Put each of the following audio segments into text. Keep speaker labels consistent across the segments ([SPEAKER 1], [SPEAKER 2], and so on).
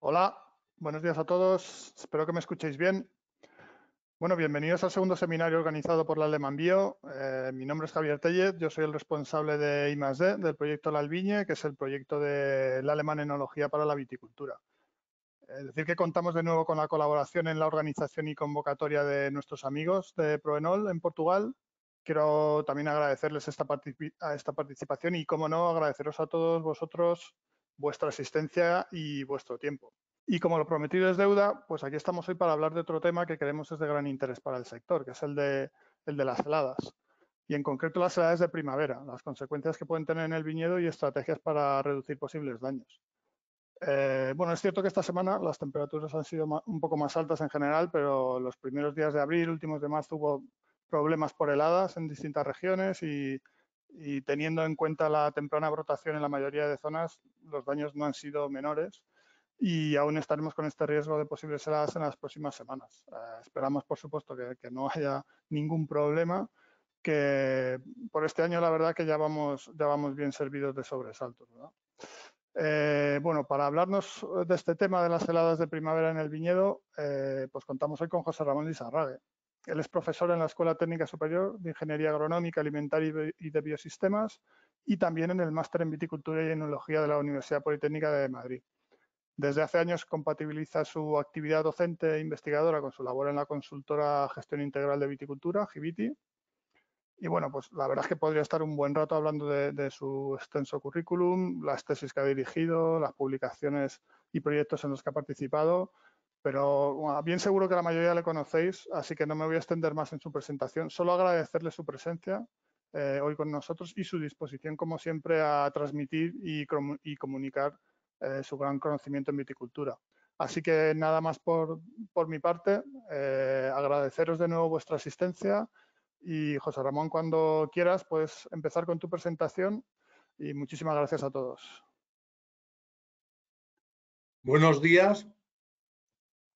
[SPEAKER 1] Hola, buenos días a todos. Espero que me escuchéis bien. Bueno, bienvenidos al segundo seminario organizado por la Alemán Bio. Mi nombre es Javier Tellez, yo soy el responsable de I+D del proyecto La Albiñe, que es el proyecto de la Alemán Enología para la Viticultura. Es decir, que contamos de nuevo con la colaboración en la organización y convocatoria de nuestros amigos de Proenol en Portugal. Quiero también agradecerles esta participación y, como no, agradeceros a todos vosotros vuestra asistencia y vuestro tiempo. Y como lo prometido es deuda, pues aquí estamos hoy para hablar de otro tema que creemos es de gran interés para el sector, que es el de las heladas. Y en concreto las heladas de primavera, las consecuencias que pueden tener en el viñedo y estrategias para reducir posibles daños. Bueno, es cierto que esta semana las temperaturas han sido un poco más altas en general, pero los primeros días de abril, últimos de marzo, hubo problemas por heladas en distintas regiones y teniendo en cuenta la temprana brotación en la mayoría de zonas, los daños no han sido menores y aún estaremos con este riesgo de posibles heladas en las próximas semanas. Esperamos, por supuesto, que no haya ningún problema, que por este año la verdad que ya vamos bien servidos de sobresaltos, ¿verdad? Bueno, para hablarnos de este tema de las heladas de primavera en el viñedo, pues contamos hoy con José Ramón Lizarrague. Él es profesor en la Escuela Técnica Superior de Ingeniería Agronómica, Alimentaria y de Biosistemas y también en el Máster en Viticultura y Enología de la Universidad Politécnica de Madrid. Desde hace años compatibiliza su actividad docente e investigadora con su labor en la consultora Gestión Integral de Viticultura, GIVITI. Y bueno, pues la verdad es que podría estar un buen rato hablando de su extenso currículum, las tesis que ha dirigido, las publicaciones y proyectos en los que ha participado, pero bueno, bien seguro que la mayoría le conocéis, así que no me voy a extender más en su presentación. Solo agradecerle su presencia hoy con nosotros y su disposición, como siempre, a transmitir y comunicar su gran conocimiento en viticultura. Así que nada más por mi parte, agradeceros de nuevo vuestra asistencia. Y José Ramón, cuando quieras, puedes empezar con tu presentación y muchísimas gracias a todos.
[SPEAKER 2] Buenos días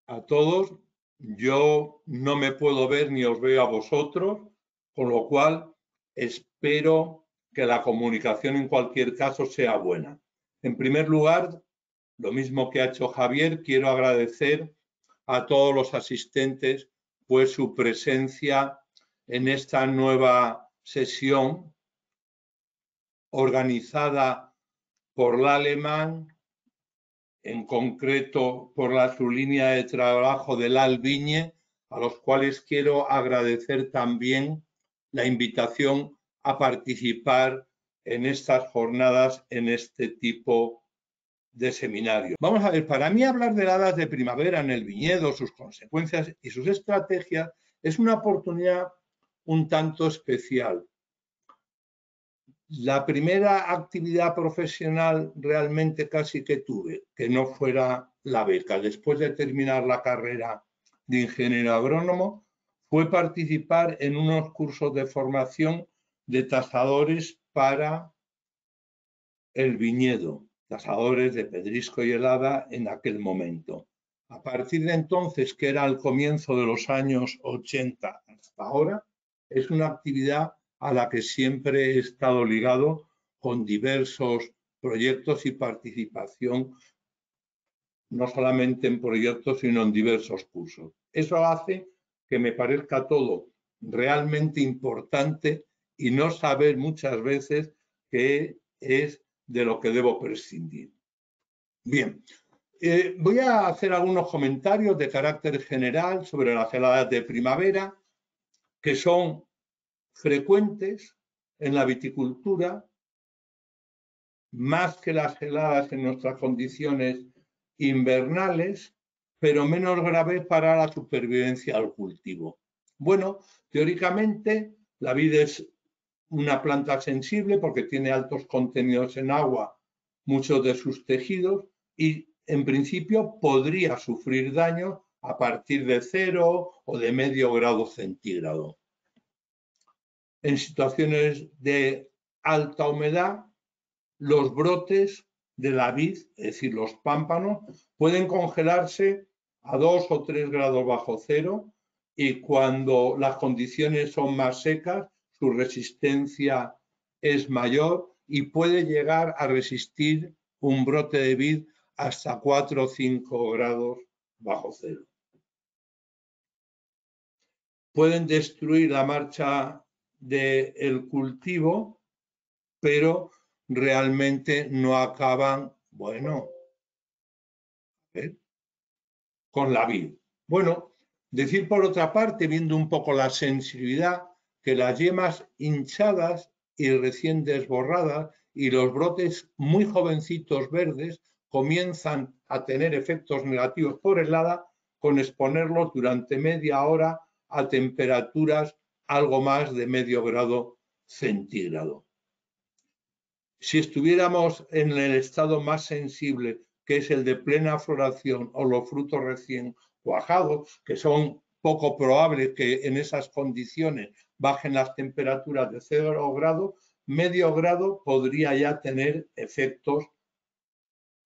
[SPEAKER 2] a todos. Yo no me puedo ver ni os veo a vosotros, con lo cual espero que la comunicación en cualquier caso sea buena. En primer lugar, lo mismo que ha hecho Javier, quiero agradecer a todos los asistentes pues su presencia en esta nueva sesión organizada por la Alemán, en concreto por su línea de trabajo del Albiñe, a los cuales quiero agradecer también la invitación a participar en estas jornadas, en este tipo de seminarios. Vamos a ver, para mí hablar de heladas de primavera en el viñedo, sus consecuencias y sus estrategias es una oportunidad un tanto especial. La primera actividad profesional realmente casi que tuve, que no fuera la beca, después de terminar la carrera de ingeniero agrónomo, fue participar en unos cursos de formación de tasadores para el viñedo, tasadores de pedrisco y helada en aquel momento. A partir de entonces, que era el comienzo de los años 80 hasta ahora, es una actividad a la que siempre he estado ligado con diversos proyectos y participación, no solamente en proyectos, sino en diversos cursos. Eso hace que me parezca todo realmente importante y no saber muchas veces qué es de lo que debo prescindir. Bien, voy a hacer algunos comentarios de carácter general sobre las heladas de primavera, que son frecuentes en la viticultura, más que las heladas en nuestras condiciones invernales, pero menos graves para la supervivencia del cultivo. Bueno, teóricamente la vid es una planta sensible porque tiene altos contenidos en agua, muchos de sus tejidos, y en principio podría sufrir daño a partir de 0 o de medio grado centígrado. En situaciones de alta humedad, los brotes de la vid, es decir, los pámpanos, pueden congelarse a 2 o 3 grados bajo cero, y cuando las condiciones son más secas, su resistencia es mayor y puede llegar a resistir un brote de vid hasta 4 o 5 grados bajo cero. Pueden destruir la marcha del cultivo, pero realmente no acaban, bueno, con la vid. Bueno, decir por otra parte, viendo un poco la sensibilidad, que las yemas hinchadas y recién desborradas y los brotes muy jovencitos verdes comienzan a tener efectos negativos por helada con exponerlos durante media hora a temperaturas algo más de medio grado centígrado. Si estuviéramos en el estado más sensible, que es el de plena floración o los frutos recién cuajados, que son poco probables que en esas condiciones bajen las temperaturas de 0 grado, medio grado podría ya tener efectos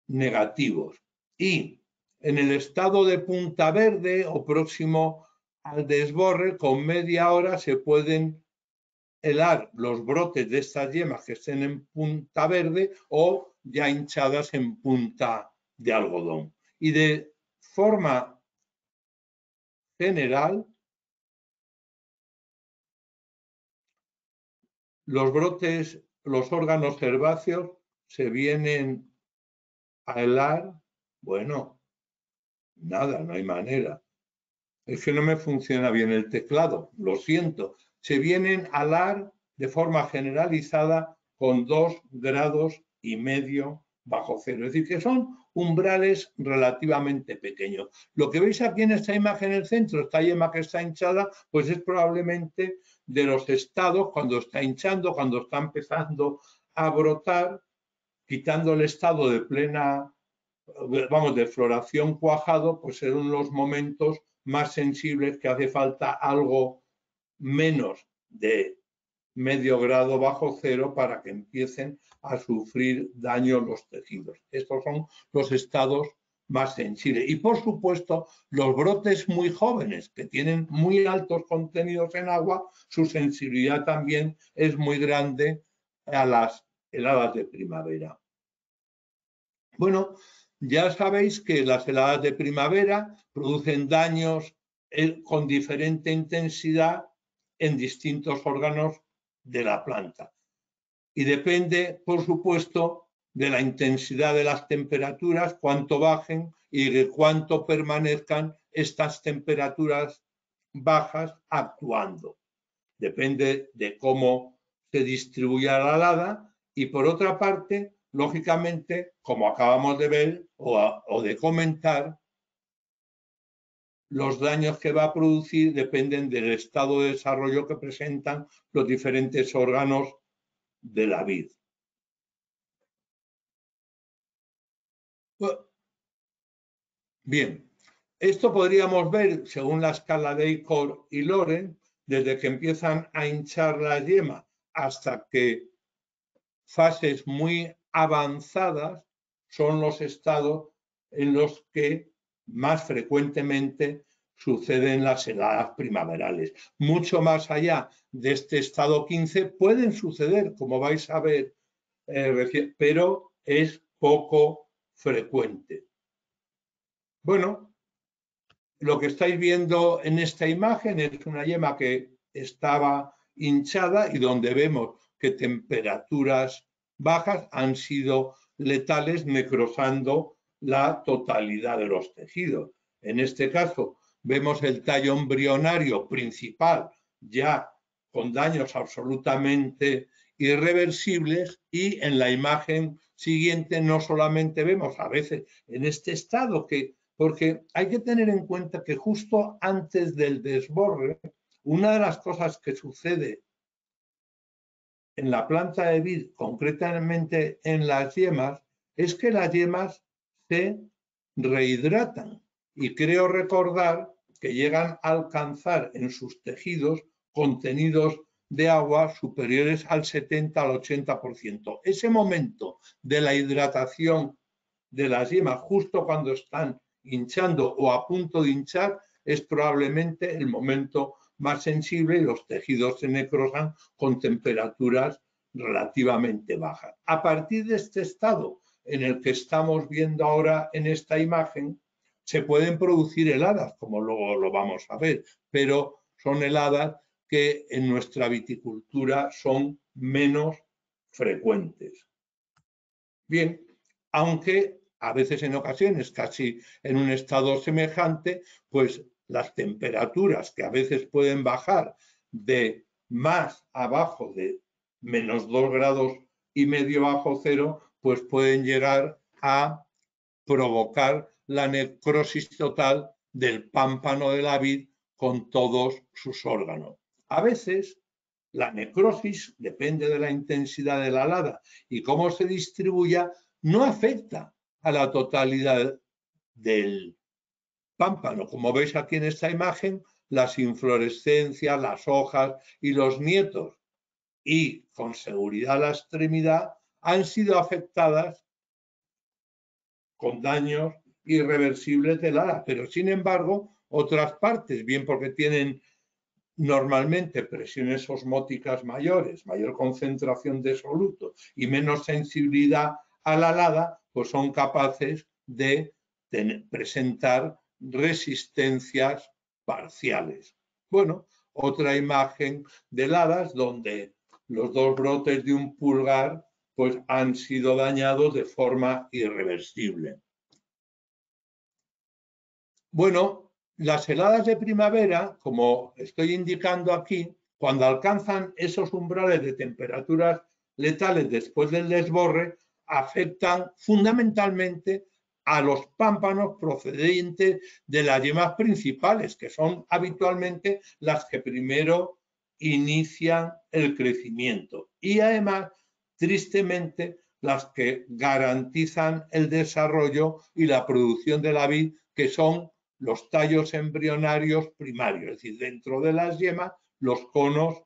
[SPEAKER 2] negativos. Y en el estado de punta verde o próximo al desborre, con media hora se pueden helar los brotes de estas yemas que estén en punta verde o ya hinchadas en punta de algodón. Y de forma general, los brotes, los órganos herbáceos se vienen a helar, bueno, nada, no hay manera. Es que no me funciona bien el teclado, lo siento. Se vienen a helar de forma generalizada con 2,5 grados bajo cero. Es decir, que son umbrales relativamente pequeños. Lo que veis aquí en esta imagen en el centro, esta yema que está hinchada, pues es probablemente de los estados cuando está hinchando, cuando está empezando a brotar, quitando el estado de plena, vamos, de floración cuajado, pues son los momentos más sensibles que hace falta algo menos de medio grado bajo cero para que empiecen a sufrir daño los tejidos. Estos son los estados más sensibles. Y por supuesto, los brotes muy jóvenes que tienen muy altos contenidos en agua, su sensibilidad también es muy grande a las heladas de primavera. Bueno, ya sabéis que las heladas de primavera producen daños con diferente intensidad en distintos órganos de la planta. Y depende, por supuesto, de la intensidad de las temperaturas, cuánto bajen y de cuánto permanezcan estas temperaturas bajas actuando. Depende de cómo se distribuya la helada y, por otra parte, lógicamente, como acabamos de ver o de comentar, los daños que va a producir dependen del estado de desarrollo que presentan los diferentes órganos de la vid. Bien, esto podríamos ver según la escala de Icor y Loren, desde que empiezan a hinchar la yema hasta que fases muy avanzadas son los estados en los que más frecuentemente suceden las heladas primaverales. Mucho más allá de este estado 15 pueden suceder, como vais a ver, pero es poco frecuente. Bueno, lo que estáis viendo en esta imagen es una yema que estaba hinchada y donde vemos que temperaturas bajas han sido letales, necrosando la totalidad de los tejidos. En este caso, vemos el tallo embrionario principal ya con daños absolutamente irreversibles y en la imagen siguiente no solamente vemos a veces en este estado porque hay que tener en cuenta que justo antes del desborre, una de las cosas que sucede en la planta de vid, concretamente en las yemas, es que las yemas se rehidratan. Y creo recordar que llegan a alcanzar en sus tejidos contenidos de agua superiores al 70 al 80%. Ese momento de la hidratación de las yemas, justo cuando están hinchando o a punto de hinchar, es probablemente el momento más sensible y los tejidos se necrosan con temperaturas relativamente bajas. A partir de este estado, en el que estamos viendo ahora en esta imagen, se pueden producir heladas, como luego lo vamos a ver, pero son heladas que en nuestra viticultura son menos frecuentes. Bien, aunque a veces en ocasiones casi en un estado semejante, pues las temperaturas que a veces pueden bajar de más abajo de -2,5 grados bajo cero, pues pueden llegar a provocar la necrosis total del pámpano de la vid con todos sus órganos. A veces la necrosis, depende de la intensidad de la helada y cómo se distribuya, no afecta a la totalidad del pámpano. Como veis aquí en esta imagen, las inflorescencias, las hojas y los nietos y con seguridad la extremidad han sido afectadas con daños irreversibles de helada, pero sin embargo otras partes, bien porque tienen normalmente presiones osmóticas mayores, mayor concentración de soluto y menos sensibilidad a la helada, pues son capaces de presentar resistencias parciales. Bueno, otra imagen de heladas donde los dos brotes de un pulgar pues han sido dañados de forma irreversible. Bueno, las heladas de primavera, como estoy indicando aquí, cuando alcanzan esos umbrales de temperaturas letales después del desborre, afectan fundamentalmente a los pámpanos procedentes de las yemas principales, que son habitualmente las que primero inician el crecimiento. Y además, tristemente, las que garantizan el desarrollo y la producción de la vid, que son los tallos embrionarios primarios, es decir, dentro de las yemas, los conos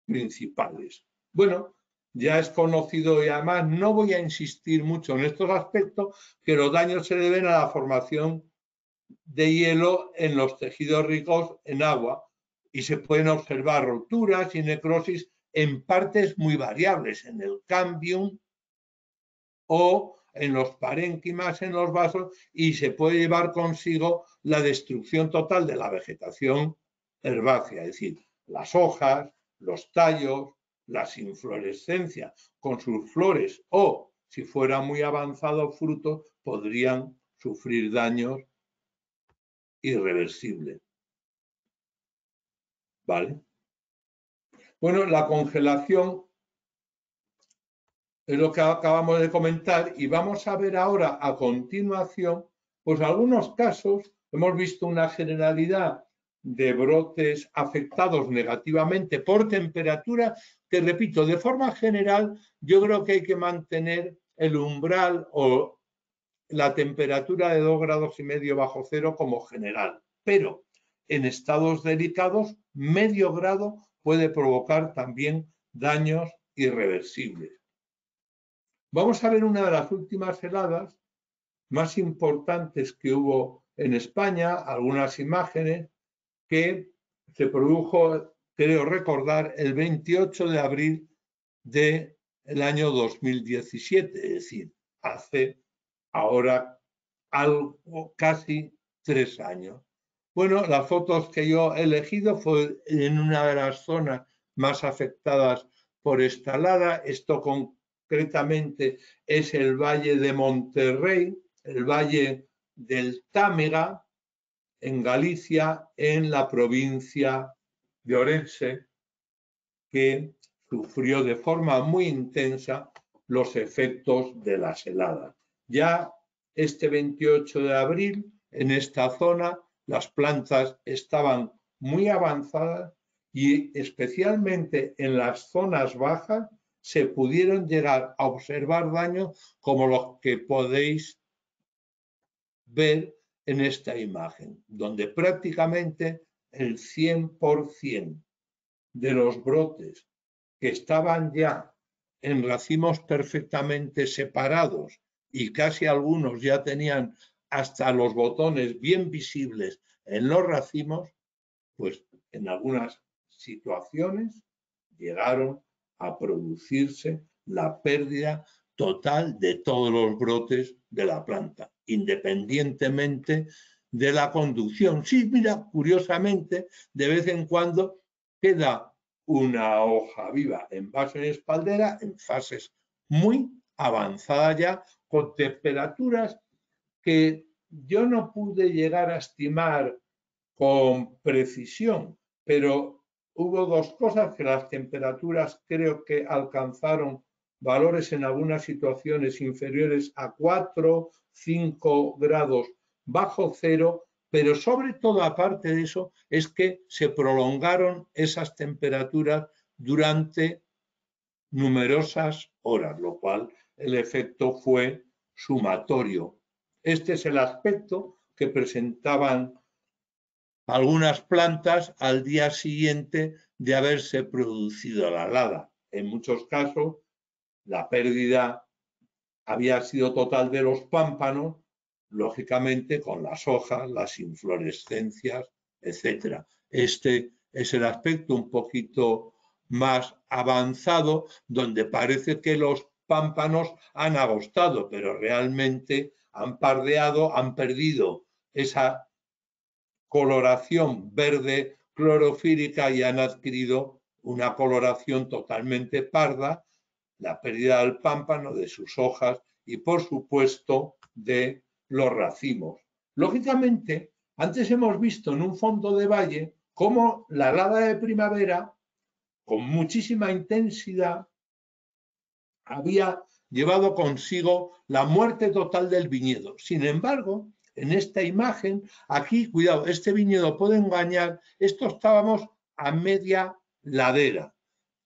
[SPEAKER 2] principales. Bueno, ya es conocido y además no voy a insistir mucho en estos aspectos, que los daños se deben a la formación de hielo en los tejidos ricos en agua y se pueden observar roturas y necrosis en partes muy variables, en el cambium o en los parénquimas, en los vasos, y se puede llevar consigo la destrucción total de la vegetación herbácea, es decir, las hojas, los tallos, las inflorescencias con sus flores o, si fuera muy avanzado fruto, podrían sufrir daños irreversibles. ¿Vale? Bueno, la congelación es lo que acabamos de comentar y vamos a ver ahora a continuación, pues algunos casos, hemos visto una generalidad de brotes afectados negativamente por temperatura, que repito, de forma general, yo creo que hay que mantener el umbral o la temperatura de 2,5 grados bajo cero como general, pero en estados delicados, medio grado puede provocar también daños irreversibles. Vamos a ver una de las últimas heladas más importantes que hubo en España, algunas imágenes que se produjo, creo recordar, el 28 de abril del año 2017, es decir, hace ahora algo casi 3 años. Bueno, las fotos que yo he elegido fue en una de las zonas más afectadas por esta helada. Esto concretamente es el Valle de Monterrey, el Valle del Támega, en Galicia, en la provincia de Orense, que sufrió de forma muy intensa los efectos de las heladas. Ya este 28 de abril, en esta zona, las plantas estaban muy avanzadas y especialmente en las zonas bajas se pudieron llegar a observar daños como los que podéis ver en esta imagen, donde prácticamente el 100% de los brotes que estaban ya en racimos perfectamente separados y casi algunos ya tenían hasta los botones bien visibles en los racimos, pues en algunas situaciones llegaron a producirse la pérdida total de todos los brotes de la planta, independientemente de la conducción. Sí, mira, curiosamente, de vez en cuando queda una hoja viva en base en espaldera en fases muy avanzadas ya, con temperaturas que yo no pude llegar a estimar con precisión, pero hubo dos cosas: que las temperaturas creo que alcanzaron valores en algunas situaciones inferiores a 4, 5 grados bajo cero, pero sobre todo, aparte de eso, es que se prolongaron esas temperaturas durante numerosas horas, lo cual el efecto fue sumatorio. Este es el aspecto que presentaban algunas plantas al día siguiente de haberse producido la helada. En muchos casos, la pérdida había sido total de los pámpanos, lógicamente con las hojas, las inflorescencias, etc. Este es el aspecto un poquito más avanzado, donde parece que los pámpanos han agostado, pero realmente han pardeado, han perdido esa coloración verde clorofílica y han adquirido una coloración totalmente parda, la pérdida del pámpano, de sus hojas y, por supuesto, de los racimos. Lógicamente, antes hemos visto en un fondo de valle cómo la helada de primavera, con muchísima intensidad, había llevado consigo la muerte total del viñedo. Sin embargo, en esta imagen, aquí, cuidado, este viñedo puede engañar, esto estábamos a media ladera.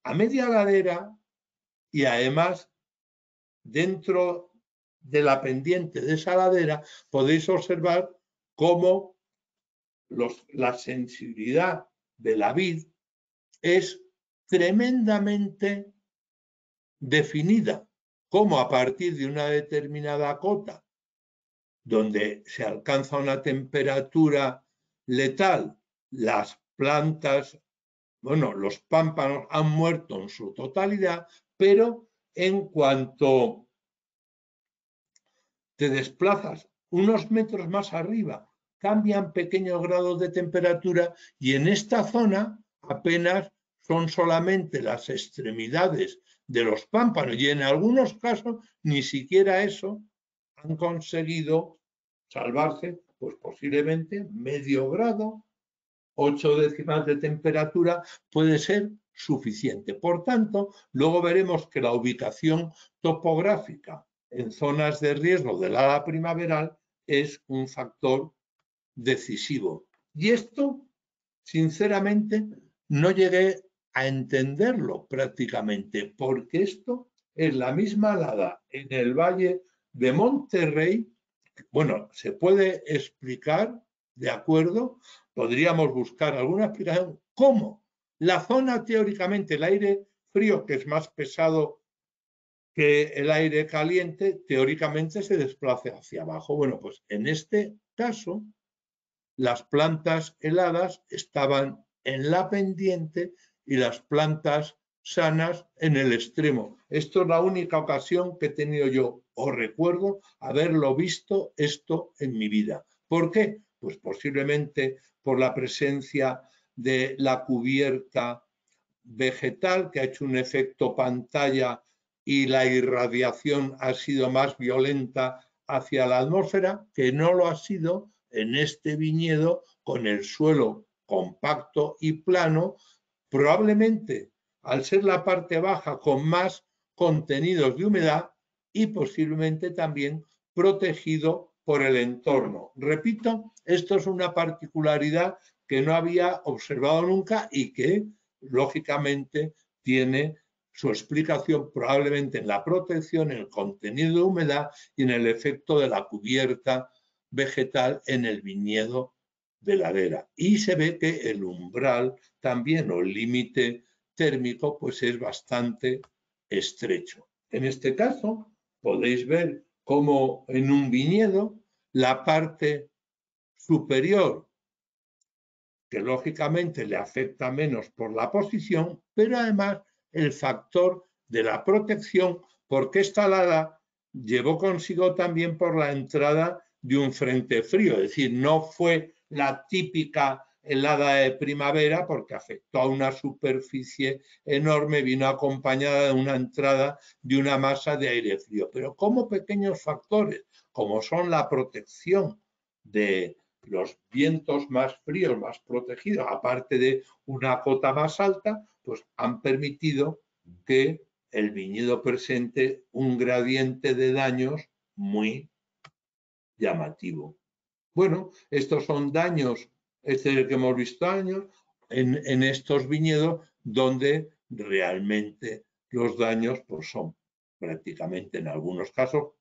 [SPEAKER 2] A media ladera y además dentro de la pendiente de esa ladera podéis observar cómo la sensibilidad de la vid es tremendamente definida, como a partir de una determinada cota, donde se alcanza una temperatura letal, las plantas, bueno, los pámpanos han muerto en su totalidad, pero en cuanto te desplazas unos metros más arriba, cambian pequeños grados de temperatura y en esta zona apenas son solamente las extremidades de los pámpanos y en algunos casos ni siquiera eso han conseguido salvarse, pues posiblemente medio grado, 8 décimas de temperatura puede ser suficiente. Por tanto, luego veremos que la ubicación topográfica en zonas de riesgo de helada primaveral es un factor decisivo. Y esto, sinceramente, no llegué a entenderlo prácticamente, porque esto es la misma helada en el valle de Monterrey. Bueno, se puede explicar, de acuerdo, podríamos buscar alguna explicación, cómo la zona teóricamente, el aire frío, que es más pesado que el aire caliente, teóricamente se desplace hacia abajo. Bueno, pues en este caso, las plantas heladas estaban en la pendiente y las plantas sanas en el extremo. Esto es la única ocasión que he tenido yo, o recuerdo haberlo visto esto en mi vida. ¿Por qué? Pues posiblemente por la presencia de la cubierta vegetal, que ha hecho un efecto pantalla y la irradiación ha sido más violenta hacia la atmósfera, que no lo ha sido en este viñedo con el suelo compacto y plano, probablemente al ser la parte baja con más contenidos de humedad y posiblemente también protegido por el entorno. Repito, esto es una particularidad que no había observado nunca y que, lógicamente, tiene su explicación probablemente en la protección, en el contenido de humedad y en el efecto de la cubierta vegetal en el viñedo de ladera. Y se ve que el umbral también, o el límite térmico, pues es bastante estrecho. En este caso, podéis ver cómo en un viñedo la parte superior, que lógicamente le afecta menos por la posición, pero además el factor de la protección porque esta helada llevó consigo también por la entrada de un frente frío, es decir, no fue la típica helada de primavera porque afectó a una superficie enorme, vino acompañada de una entrada de una masa de aire frío, pero como pequeños factores, como son la protección de los vientos más fríos, más protegidos, aparte de una cota más alta, pues han permitido que el viñedo presente un gradiente de daños muy llamativo. Bueno, estos son daños, este es el que hemos visto años, en estos viñedos donde realmente los daños pues son prácticamente en algunos casos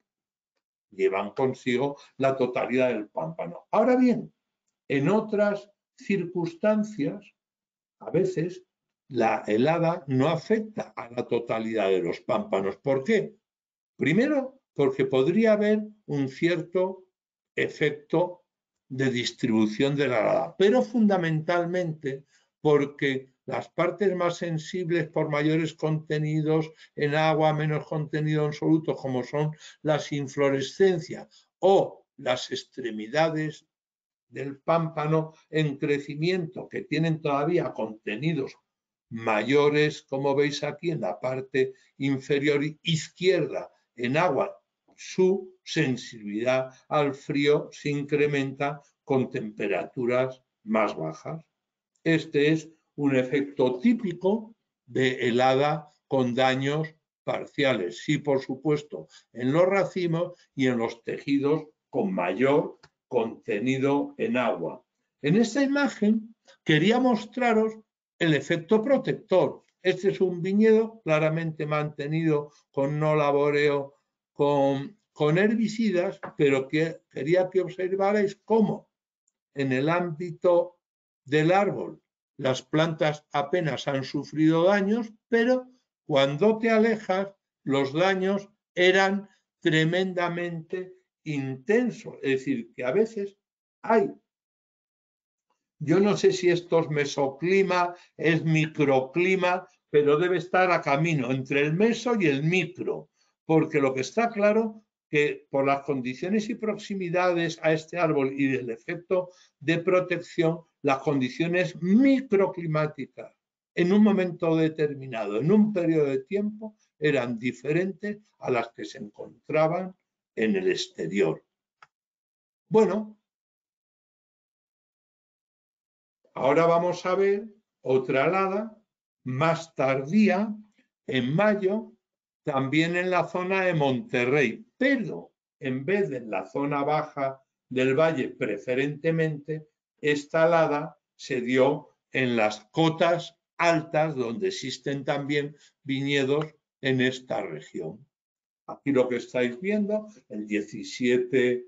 [SPEAKER 2] llevan consigo la totalidad del pámpano. Ahora bien, en otras circunstancias, a veces la helada no afecta a la totalidad de los pámpanos. ¿Por qué? Primero, porque podría haber un cierto efecto de distribución de la helada, pero fundamentalmente porque las partes más sensibles por mayores contenidos en agua, menos contenido en solutos, como son las inflorescencias o las extremidades del pámpano en crecimiento, que tienen todavía contenidos mayores, como veis aquí en la parte inferior izquierda, en agua, su sensibilidad al frío se incrementa con temperaturas más bajas. Este es un efecto típico de helada con daños parciales. Sí, por supuesto, en los racimos y en los tejidos con mayor contenido en agua. En esta imagen quería mostraros el efecto protector. Este es un viñedo claramente mantenido con no laboreo con herbicidas, pero que quería que observarais cómo en el ámbito del árbol las plantas apenas han sufrido daños, pero cuando te alejas los daños eran tremendamente intensos. Es decir, que a veces hay, yo no sé si esto es mesoclima, es microclima, pero debe estar a camino entre el meso y el micro, porque lo que está claro que por las condiciones y proximidades a este árbol y del efecto de protección, las condiciones microclimáticas en un momento determinado, en un periodo de tiempo, eran diferentes a las que se encontraban en el exterior. Bueno, ahora vamos a ver otra helada más tardía, en mayo, también en la zona de Monterrey, pero en vez de en la zona baja del valle preferentemente, esta helada se dio en las cotas altas donde existen también viñedos en esta región. Aquí lo que estáis viendo, el 17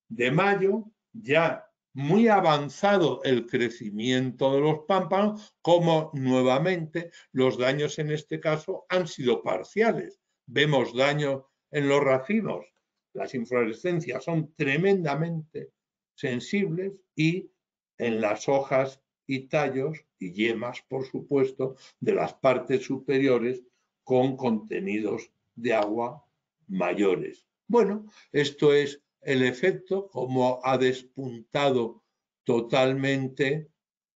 [SPEAKER 2] de mayo, ya muy avanzado el crecimiento de los pámpanos, como nuevamente los daños en este caso han sido parciales. Vemos daño en los racimos, las inflorescencias son tremendamente sensibles y en las hojas y tallos y yemas, por supuesto, de las partes superiores con contenidos de agua mayores. Bueno, esto es el efecto, como ha despuntado totalmente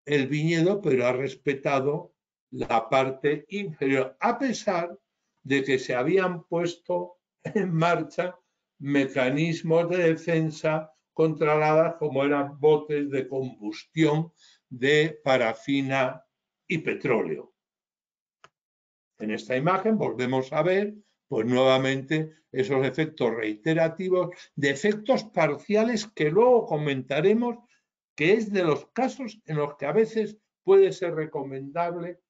[SPEAKER 2] el viñedo, pero ha respetado la parte inferior, a pesar de que se habían puesto en marcha mecanismos de defensa contra heladas como eran botes de combustión de parafina y petróleo. En esta imagen volvemos a ver pues nuevamente esos efectos reiterativos de efectos parciales que luego comentaremos, que es de los casos en los que a veces puede ser recomendable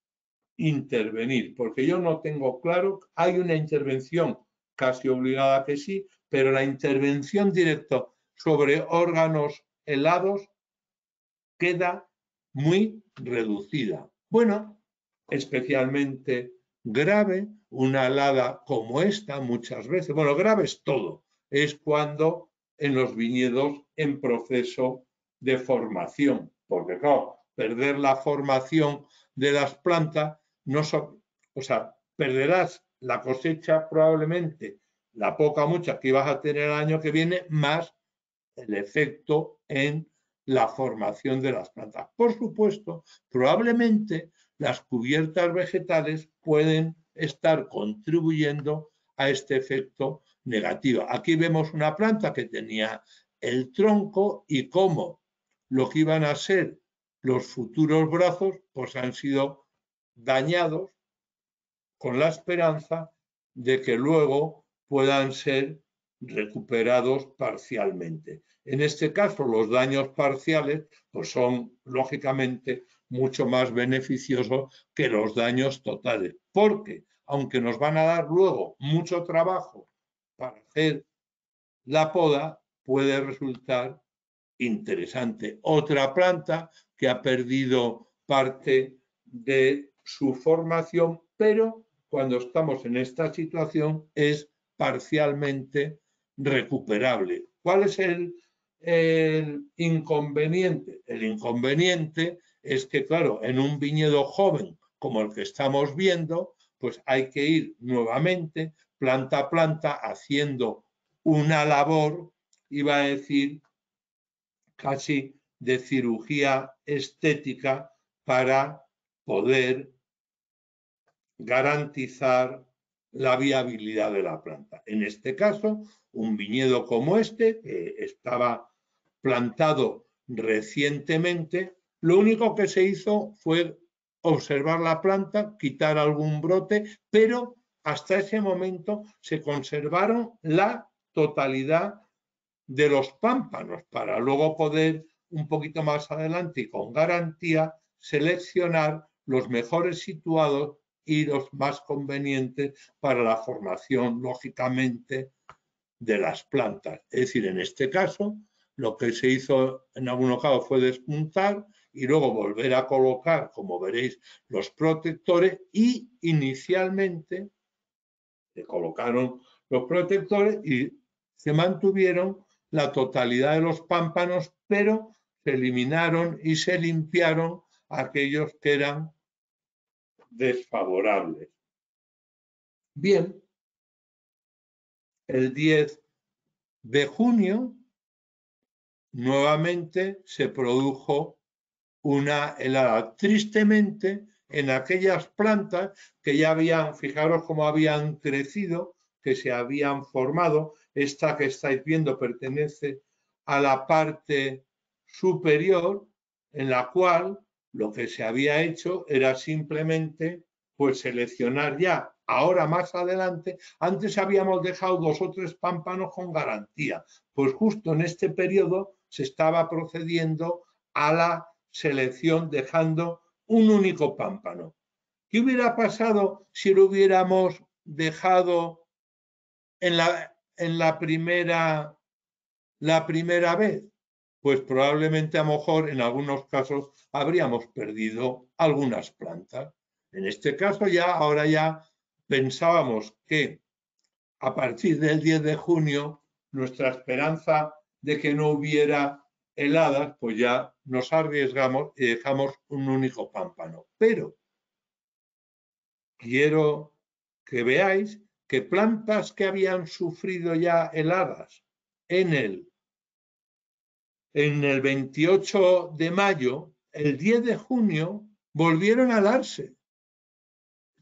[SPEAKER 2] intervenir, porque yo no tengo claro, hay una intervención casi obligada que sí, pero la intervención directa sobre órganos helados queda muy reducida. Bueno, especialmente grave, una helada como esta muchas veces, bueno, grave es todo, es cuando en los viñedos en proceso de formación, porque claro, perder la formación de las plantas, no son, o sea, perderás la cosecha probablemente, la poca o mucha que ibas a tener el año que viene, más el efecto en la formación de las plantas. Por supuesto, probablemente las cubiertas vegetales pueden estar contribuyendo a este efecto negativo. Aquí vemos una planta que tenía el tronco y cómo lo que iban a ser los futuros brazos pues han sido dañados con la esperanza de que luego puedan ser recuperados parcialmente. En este caso, los daños parciales pues son lógicamente mucho más beneficiosos que los daños totales, porque aunque nos van a dar luego mucho trabajo para hacer la poda, puede resultar interesante. Otra planta que ha perdido parte de su formación, pero cuando estamos en esta situación es parcialmente recuperable. ¿Cuál es el inconveniente? El inconveniente es que, claro, en un viñedo joven como el que estamos viendo, pues hay que ir nuevamente planta a planta haciendo una labor, iba a decir, casi de cirugía estética para poder garantizar la viabilidad de la planta. En este caso, un viñedo como este, que estaba plantado recientemente, lo único que se hizo fue observar la planta, quitar algún brote, pero hasta ese momento se conservaron la totalidad de los pámpanos para luego poder un poquito más adelante y con garantía seleccionar los mejores situados y los más convenientes para la formación, lógicamente, de las plantas. Es decir, en este caso, lo que se hizo en algunos casos fue despuntar y luego volver a colocar, como veréis, los protectores y inicialmente se colocaron los protectores y se mantuvieron la totalidad de los pámpanos, pero se eliminaron y se limpiaron aquellos que eran desfavorables. Bien, el 10 de junio nuevamente se produjo una helada. Tristemente, en aquellas plantas que ya habían, fijaros cómo habían crecido, que se habían formado, esta que estáis viendo pertenece a la parte superior, en la cual lo que se había hecho era simplemente pues seleccionar ya. Ahora más adelante, antes habíamos dejado 2 o 3 pámpanos con garantía, pues justo en este periodo se estaba procediendo a la selección dejando un único pámpano. ¿Qué hubiera pasado si lo hubiéramos dejado en la primera vez? Pues probablemente a lo mejor en algunos casos habríamos perdido algunas plantas. En este caso ahora ya pensábamos que a partir del 10 de junio nuestra esperanza de que no hubiera heladas, pues ya nos arriesgamos y dejamos un único pámpano. Pero quiero que veáis que plantas que habían sufrido ya heladas en el 28 de mayo, el 10 de junio, volvieron a darse.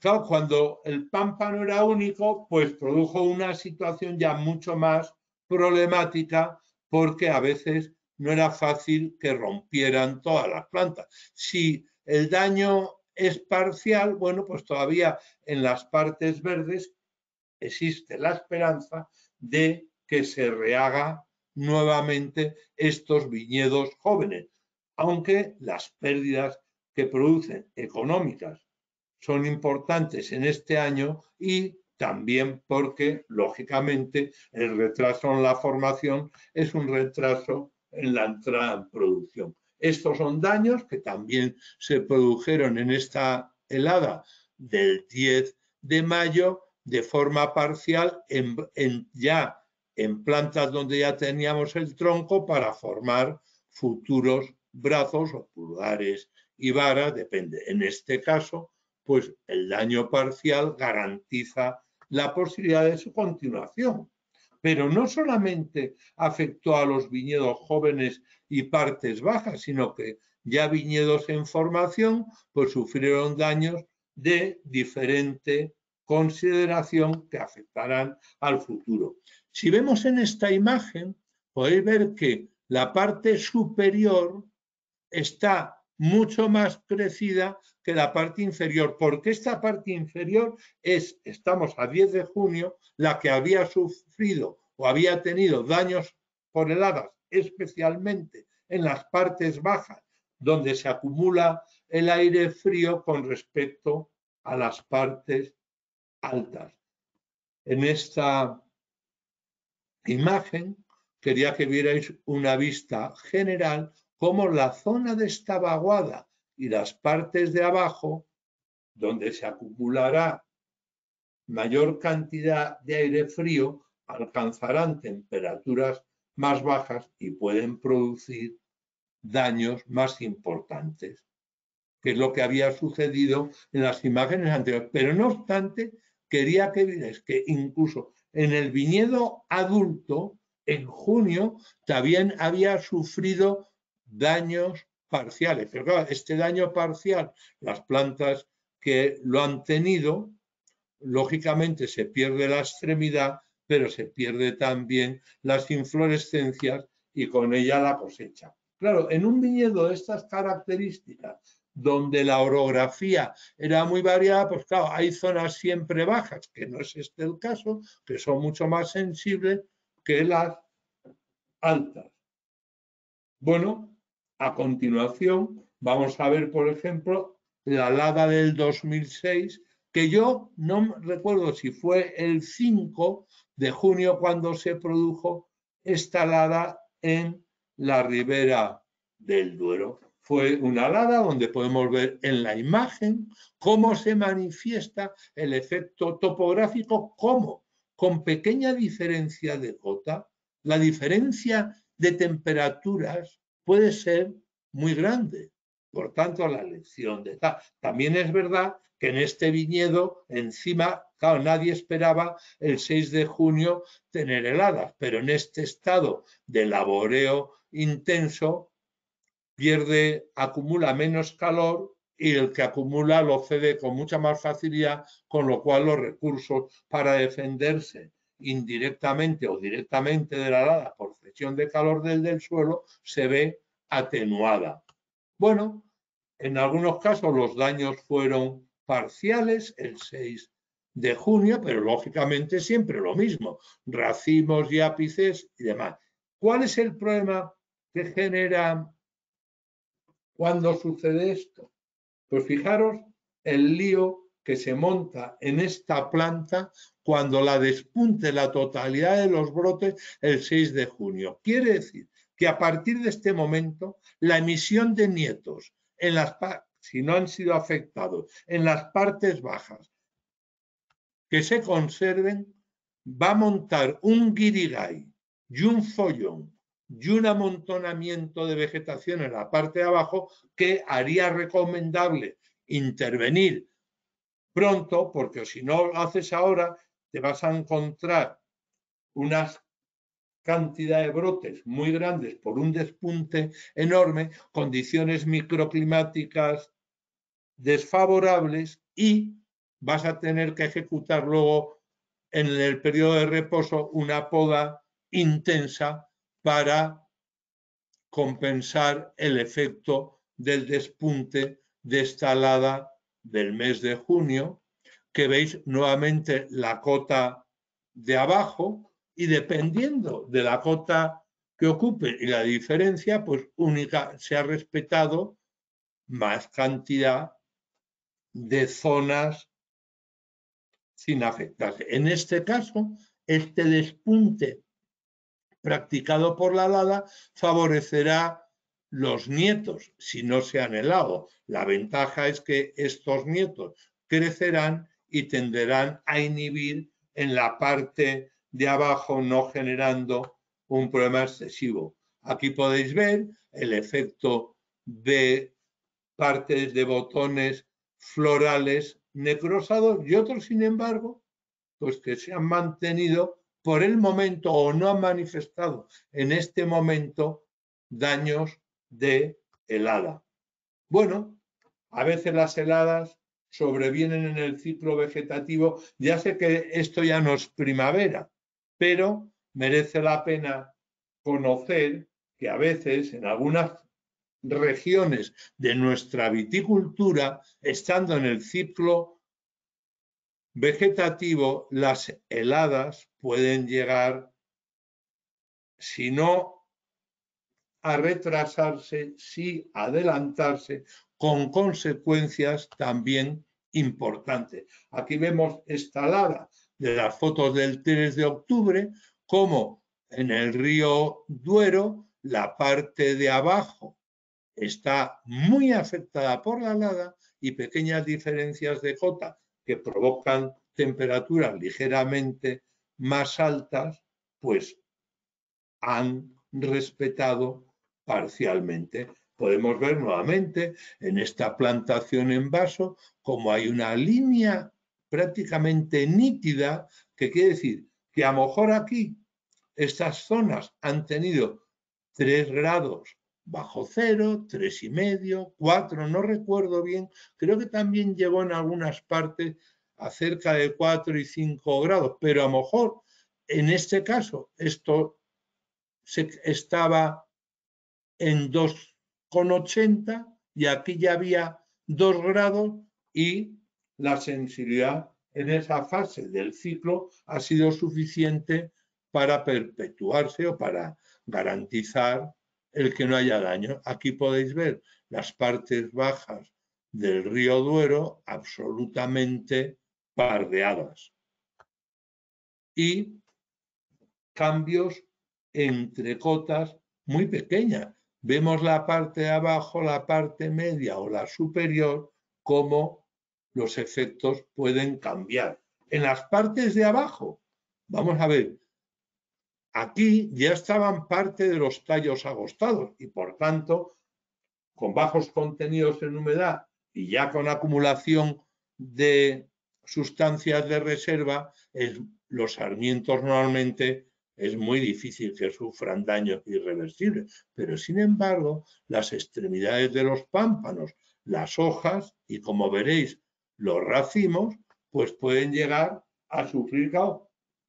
[SPEAKER 2] Claro, cuando el pámpano era único, pues produjo una situación ya mucho más problemática porque a veces no era fácil que rompieran todas las plantas. Si el daño es parcial, bueno, pues todavía en las partes verdes existe la esperanza de que se rehaga nuevamente estos viñedos jóvenes, aunque las pérdidas que producen económicas son importantes en este año y también porque, lógicamente, el retraso en la formación es un retraso en la entrada en producción. Estos son daños que también se produjeron en esta helada del 10 de mayo de forma parcial ya en plantas donde ya teníamos el tronco para formar futuros brazos o pulgares y varas, depende. En este caso, pues el daño parcial garantiza la posibilidad de su continuación. Pero no solamente afectó a los viñedos jóvenes y partes bajas, sino que ya viñedos en formación pues sufrieron daños de diferente consideración que afectarán al futuro. Si vemos en esta imagen, podéis ver que la parte superior está mucho más crecida que la parte inferior, porque esta parte inferior estamos a 10 de junio, la que había sufrido o había tenido daños por heladas, especialmente en las partes bajas, donde se acumula el aire frío con respecto a las partes altas. En esta imagen quería que vierais una vista general como la zona de esta vaguada y las partes de abajo, donde se acumulará mayor cantidad de aire frío, alcanzarán temperaturas más bajas y pueden producir daños más importantes, que es lo que había sucedido en las imágenes anteriores. Pero no obstante, quería que vierais que incluso en el viñedo adulto, en junio, también había sufrido daños parciales. Pero claro, este daño parcial, las plantas que lo han tenido, lógicamente se pierde la extremidad, pero se pierde también las inflorescencias y con ella la cosecha. Claro, en un viñedo de estas características, donde la orografía era muy variada, pues claro, hay zonas siempre bajas, que no es este el caso, que son mucho más sensibles que las altas. Bueno, a continuación vamos a ver, por ejemplo, la helada del 2006, que yo no recuerdo si fue el 5 de junio cuando se produjo esta helada en la ribera del Duero. Fue una helada donde podemos ver en la imagen cómo se manifiesta el efecto topográfico, cómo con pequeña diferencia de cota, la diferencia de temperaturas puede ser muy grande. Por tanto, la lección de tal. También es verdad que en este viñedo, encima, claro, nadie esperaba el 6 de junio tener heladas, pero en este estado de laboreo intenso, acumula menos calor y el que acumula lo cede con mucha más facilidad, con lo cual los recursos para defenderse indirectamente o directamente de la helada por cesión de calor del suelo se ve atenuada. Bueno, en algunos casos los daños fueron parciales el 6 de junio, pero lógicamente siempre lo mismo, racimos y ápices y demás. ¿Cuál es el problema que genera cuando sucede esto? Pues fijaros el lío que se monta en esta planta cuando la despunte la totalidad de los brotes el 6 de junio. Quiere decir que a partir de este momento la emisión de nietos, si no han sido afectados, en las partes bajas que se conserven, va a montar un guirigay y un follón y un amontonamiento de vegetación en la parte de abajo que haría recomendable intervenir pronto, porque si no lo haces ahora te vas a encontrar una cantidad de brotes muy grandes por un despunte enorme, condiciones microclimáticas desfavorables y vas a tener que ejecutar luego en el periodo de reposo una poda intensa para compensar el efecto del despunte de esta helada del mes de junio, que veis nuevamente la cota de abajo y dependiendo de la cota que ocupe y la diferencia, pues única se ha respetado más cantidad de zonas sin afectarse. En este caso, este despunte practicado por la helada favorecerá los nietos si no se han helado. La ventaja es que estos nietos crecerán y tenderán a inhibir en la parte de abajo, no generando un problema excesivo. Aquí podéis ver el efecto de partes de botones florales necrosados y otros, sin embargo, pues que se han mantenido por el momento o no han manifestado en este momento daños de helada. Bueno, a veces las heladas sobrevienen en el ciclo vegetativo. Ya sé que esto ya no es primavera, pero merece la pena conocer que a veces en algunas regiones de nuestra viticultura, estando en el ciclo vegetativo, las heladas pueden llegar, si no a retrasarse, sí a adelantarse, con consecuencias también importantes. Aquí vemos esta helada de las fotos del 3 de octubre, como en el río Duero, la parte de abajo está muy afectada por la helada y pequeñas diferencias de cota que provocan temperaturas ligeramente más altas, pues han respetado parcialmente. Podemos ver nuevamente en esta plantación en vaso como hay una línea prácticamente nítida, que quiere decir que a lo mejor aquí estas zonas han tenido 3 grados bajo cero, 3,5, 4, no recuerdo bien, creo que también llegó en algunas partes a cerca de 4 y 5 grados, pero a lo mejor en este caso esto estaba en 2,80 y aquí ya había 2 grados y la sensibilidad en esa fase del ciclo ha sido suficiente para perpetuarse o para garantizar el que no haya daño. Aquí podéis ver las partes bajas del río Duero absolutamente pardeadas y cambios entre cotas muy pequeñas. Vemos la parte de abajo, la parte media o la superior, cómo los efectos pueden cambiar. En las partes de abajo, vamos a ver, aquí ya estaban parte de los tallos agostados y por tanto, con bajos contenidos en humedad y ya con acumulación de sustancias de reserva, los sarmientos normalmente es muy difícil que sufran daños irreversibles, pero sin embargo, las extremidades de los pámpanos, las hojas y como veréis, los racimos, pues pueden llegar a sufrir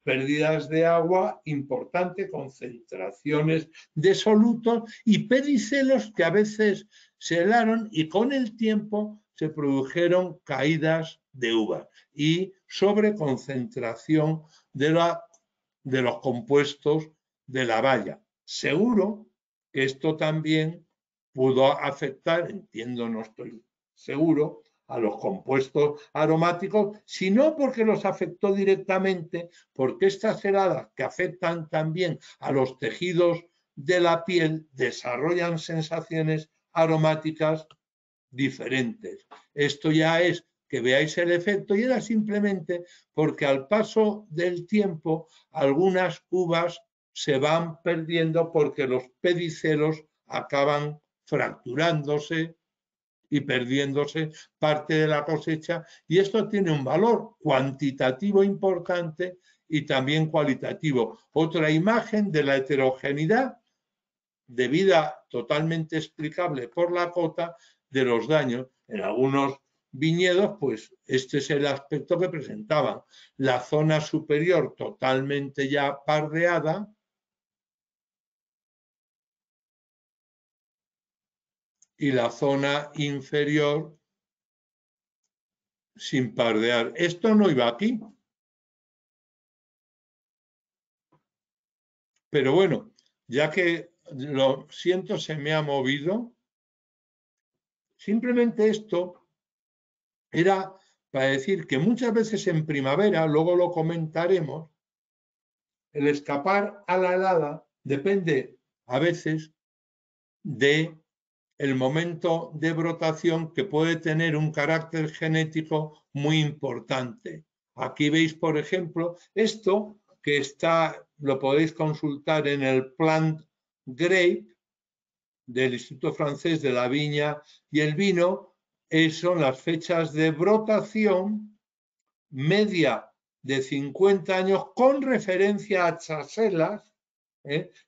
[SPEAKER 2] pérdidas de agua importantes, concentraciones de solutos y pedicelos que a veces se helaron y con el tiempo se produjeron caídas de uvas y sobreconcentración de los compuestos de la valla. Seguro que esto también pudo afectar, entiendo, no estoy seguro, a los compuestos aromáticos, sino porque los afectó directamente, porque estas heladas que afectan también a los tejidos de la piel desarrollan sensaciones aromáticas diferentes. Esto ya es que veáis el efecto y era simplemente porque al paso del tiempo algunas uvas se van perdiendo porque los pedicelos acaban fracturándose y perdiéndose parte de la cosecha y esto tiene un valor cuantitativo importante y también cualitativo. Otra imagen de la heterogeneidad debida totalmente explicable por la cota de los daños. En algunos viñedos, pues este es el aspecto que presentaban. La zona superior totalmente ya pardeada, y la zona inferior sin pardear. Esto no iba aquí. Pero bueno, ya que lo siento, se me ha movido. Simplemente esto era para decir que muchas veces en primavera, luego lo comentaremos, el escapar a la helada depende a veces de el momento de brotación que puede tener un carácter genético muy importante. Aquí veis, por ejemplo, esto que está, lo podéis consultar en el Plant Grape del Instituto Francés de la Viña y el Vino, son las fechas de brotación media de 50 años con referencia a Chaselas.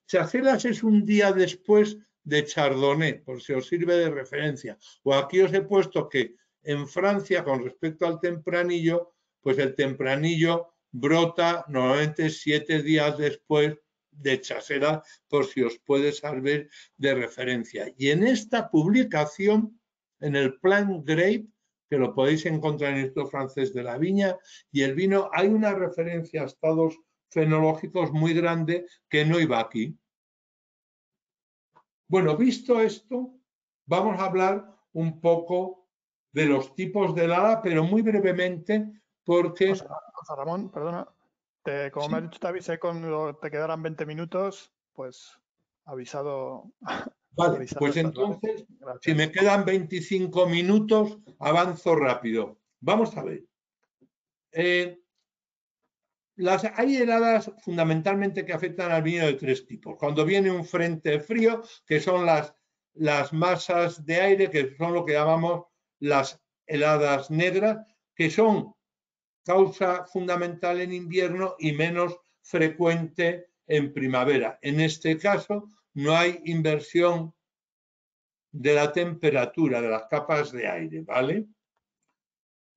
[SPEAKER 2] Chaselas es un día después de Chardonnay, por si os sirve de referencia. O aquí os he puesto que en Francia, con respecto al tempranillo, pues el tempranillo brota normalmente 7 días después de Chaselas, por si os puede servir de referencia. Y en esta publicación, en el Plan Grape, que lo podéis encontrar en el Instituto Francés de la Viña y el Vino, hay una referencia a estados fenológicos muy grande que no iba aquí. Bueno, visto esto, vamos a hablar un poco de los tipos de helada, pero muy brevemente, porque...
[SPEAKER 1] José Ramón, perdona, como me has dicho, te avisé cuando te quedaran 20 minutos, pues avisado.
[SPEAKER 2] Vale,
[SPEAKER 1] avisado
[SPEAKER 2] pues
[SPEAKER 1] estás, ¿vale?
[SPEAKER 2] entonces,
[SPEAKER 1] Gracias.
[SPEAKER 2] si me quedan 25 minutos, avanzo rápido. Vamos a ver. Hay heladas fundamentalmente que afectan al vino de 3 tipos. Cuando viene un frente frío, que son las masas de aire, que son lo que llamamos las heladas negras, que son causa fundamental en invierno y menos frecuente en primavera. En este caso, no hay inversión de la temperatura de las capas de aire, ¿vale?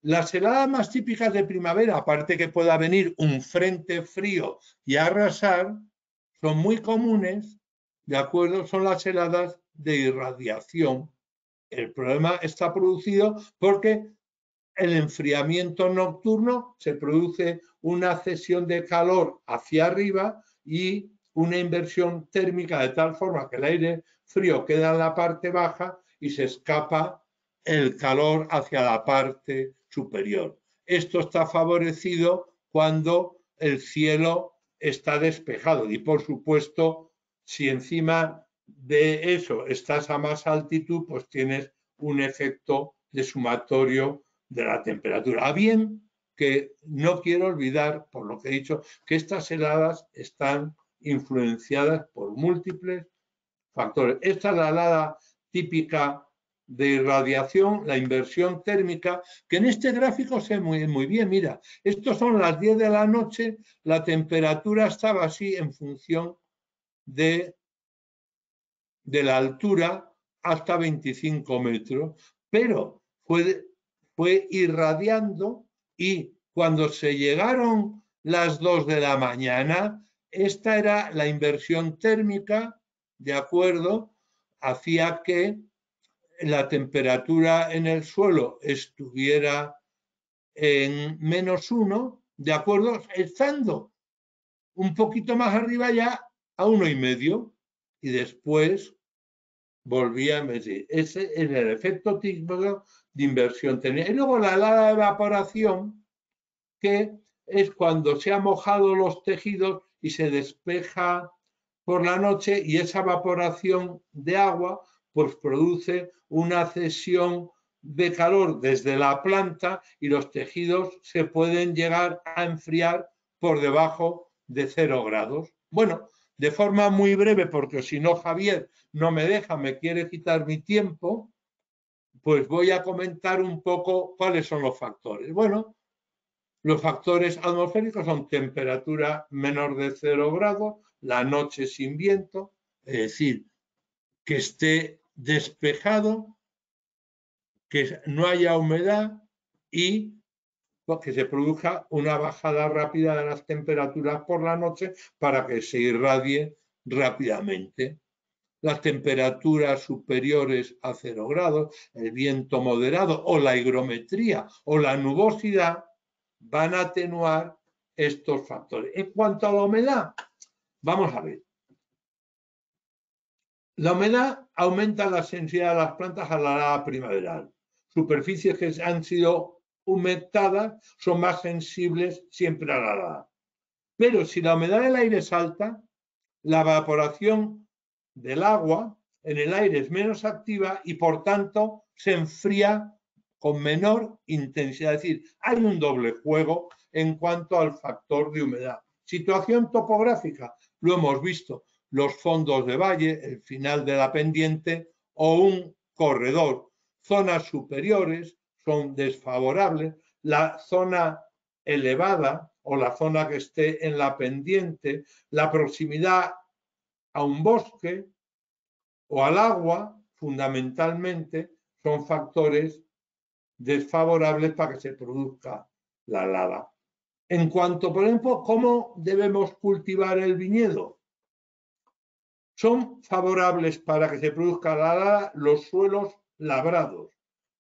[SPEAKER 2] Las heladas más típicas de primavera, aparte que pueda venir un frente frío y arrasar, son muy comunes, ¿de acuerdo? Son las heladas de irradiación. El problema está producido porque el enfriamiento nocturno se produce una cesión de calor hacia arriba y una inversión térmica de tal forma que el aire frío queda en la parte baja y se escapa el calor hacia la parte superior. Esto está favorecido cuando el cielo está despejado y, por supuesto, si encima de eso estás a más altitud, pues tienes un efecto de sumatorio de la temperatura. A bien que no quiero olvidar, por lo que he dicho, que estas heladas están influenciadas por múltiples factores. Esta es la helada típica de irradiación, la inversión térmica, que en este gráfico se ve muy bien. Mira, estos son las 10 de la noche, la temperatura estaba así en función de la altura hasta 25 metros, pero fue irradiando y cuando se llegaron las 2 de la mañana, esta era la inversión térmica, ¿de acuerdo? Hacía que la temperatura en el suelo estuviera en -1, ¿de acuerdo? Estando un poquito más arriba ya a 1,5 y después volvía a medir. Ese es el efecto típico de inversión térmica. Y luego la helada de evaporación, que es cuando se han mojado los tejidos y se despeja por la noche y esa evaporación de agua pues produce una cesión de calor desde la planta y los tejidos se pueden llegar a enfriar por debajo de 0 grados. Bueno, de forma muy breve, porque si no Javier no me deja, me quiere quitar mi tiempo, pues voy a comentar un poco cuáles son los factores. Bueno, los factores atmosféricos son temperatura menor de 0 grados, la noche sin viento, es decir, que esté despejado, que no haya humedad y que se produzca una bajada rápida de las temperaturas por la noche para que se irradie rápidamente. Las temperaturas superiores a 0 grados, el viento moderado o la higrometría o la nubosidad van a atenuar estos factores. En cuanto a la humedad, vamos a ver. La humedad aumenta la sensibilidad de las plantas a la helada primaveral. Superficies que han sido humectadas son más sensibles siempre a la helada. Pero si la humedad del aire es alta, la evaporación del agua en el aire es menos activa y por tanto se enfría con menor intensidad. Es decir, hay un doble juego en cuanto al factor de humedad. Situación topográfica, lo hemos visto, los fondos de valle, el final de la pendiente o un corredor. Zonas superiores son desfavorables, la zona elevada o la zona que esté en la pendiente, la proximidad a un bosque o al agua, fundamentalmente, son factores desfavorables para que se produzca la helada. En cuanto, por ejemplo, cómo debemos cultivar el viñedo, son favorables para que se produzca la helada los suelos labrados,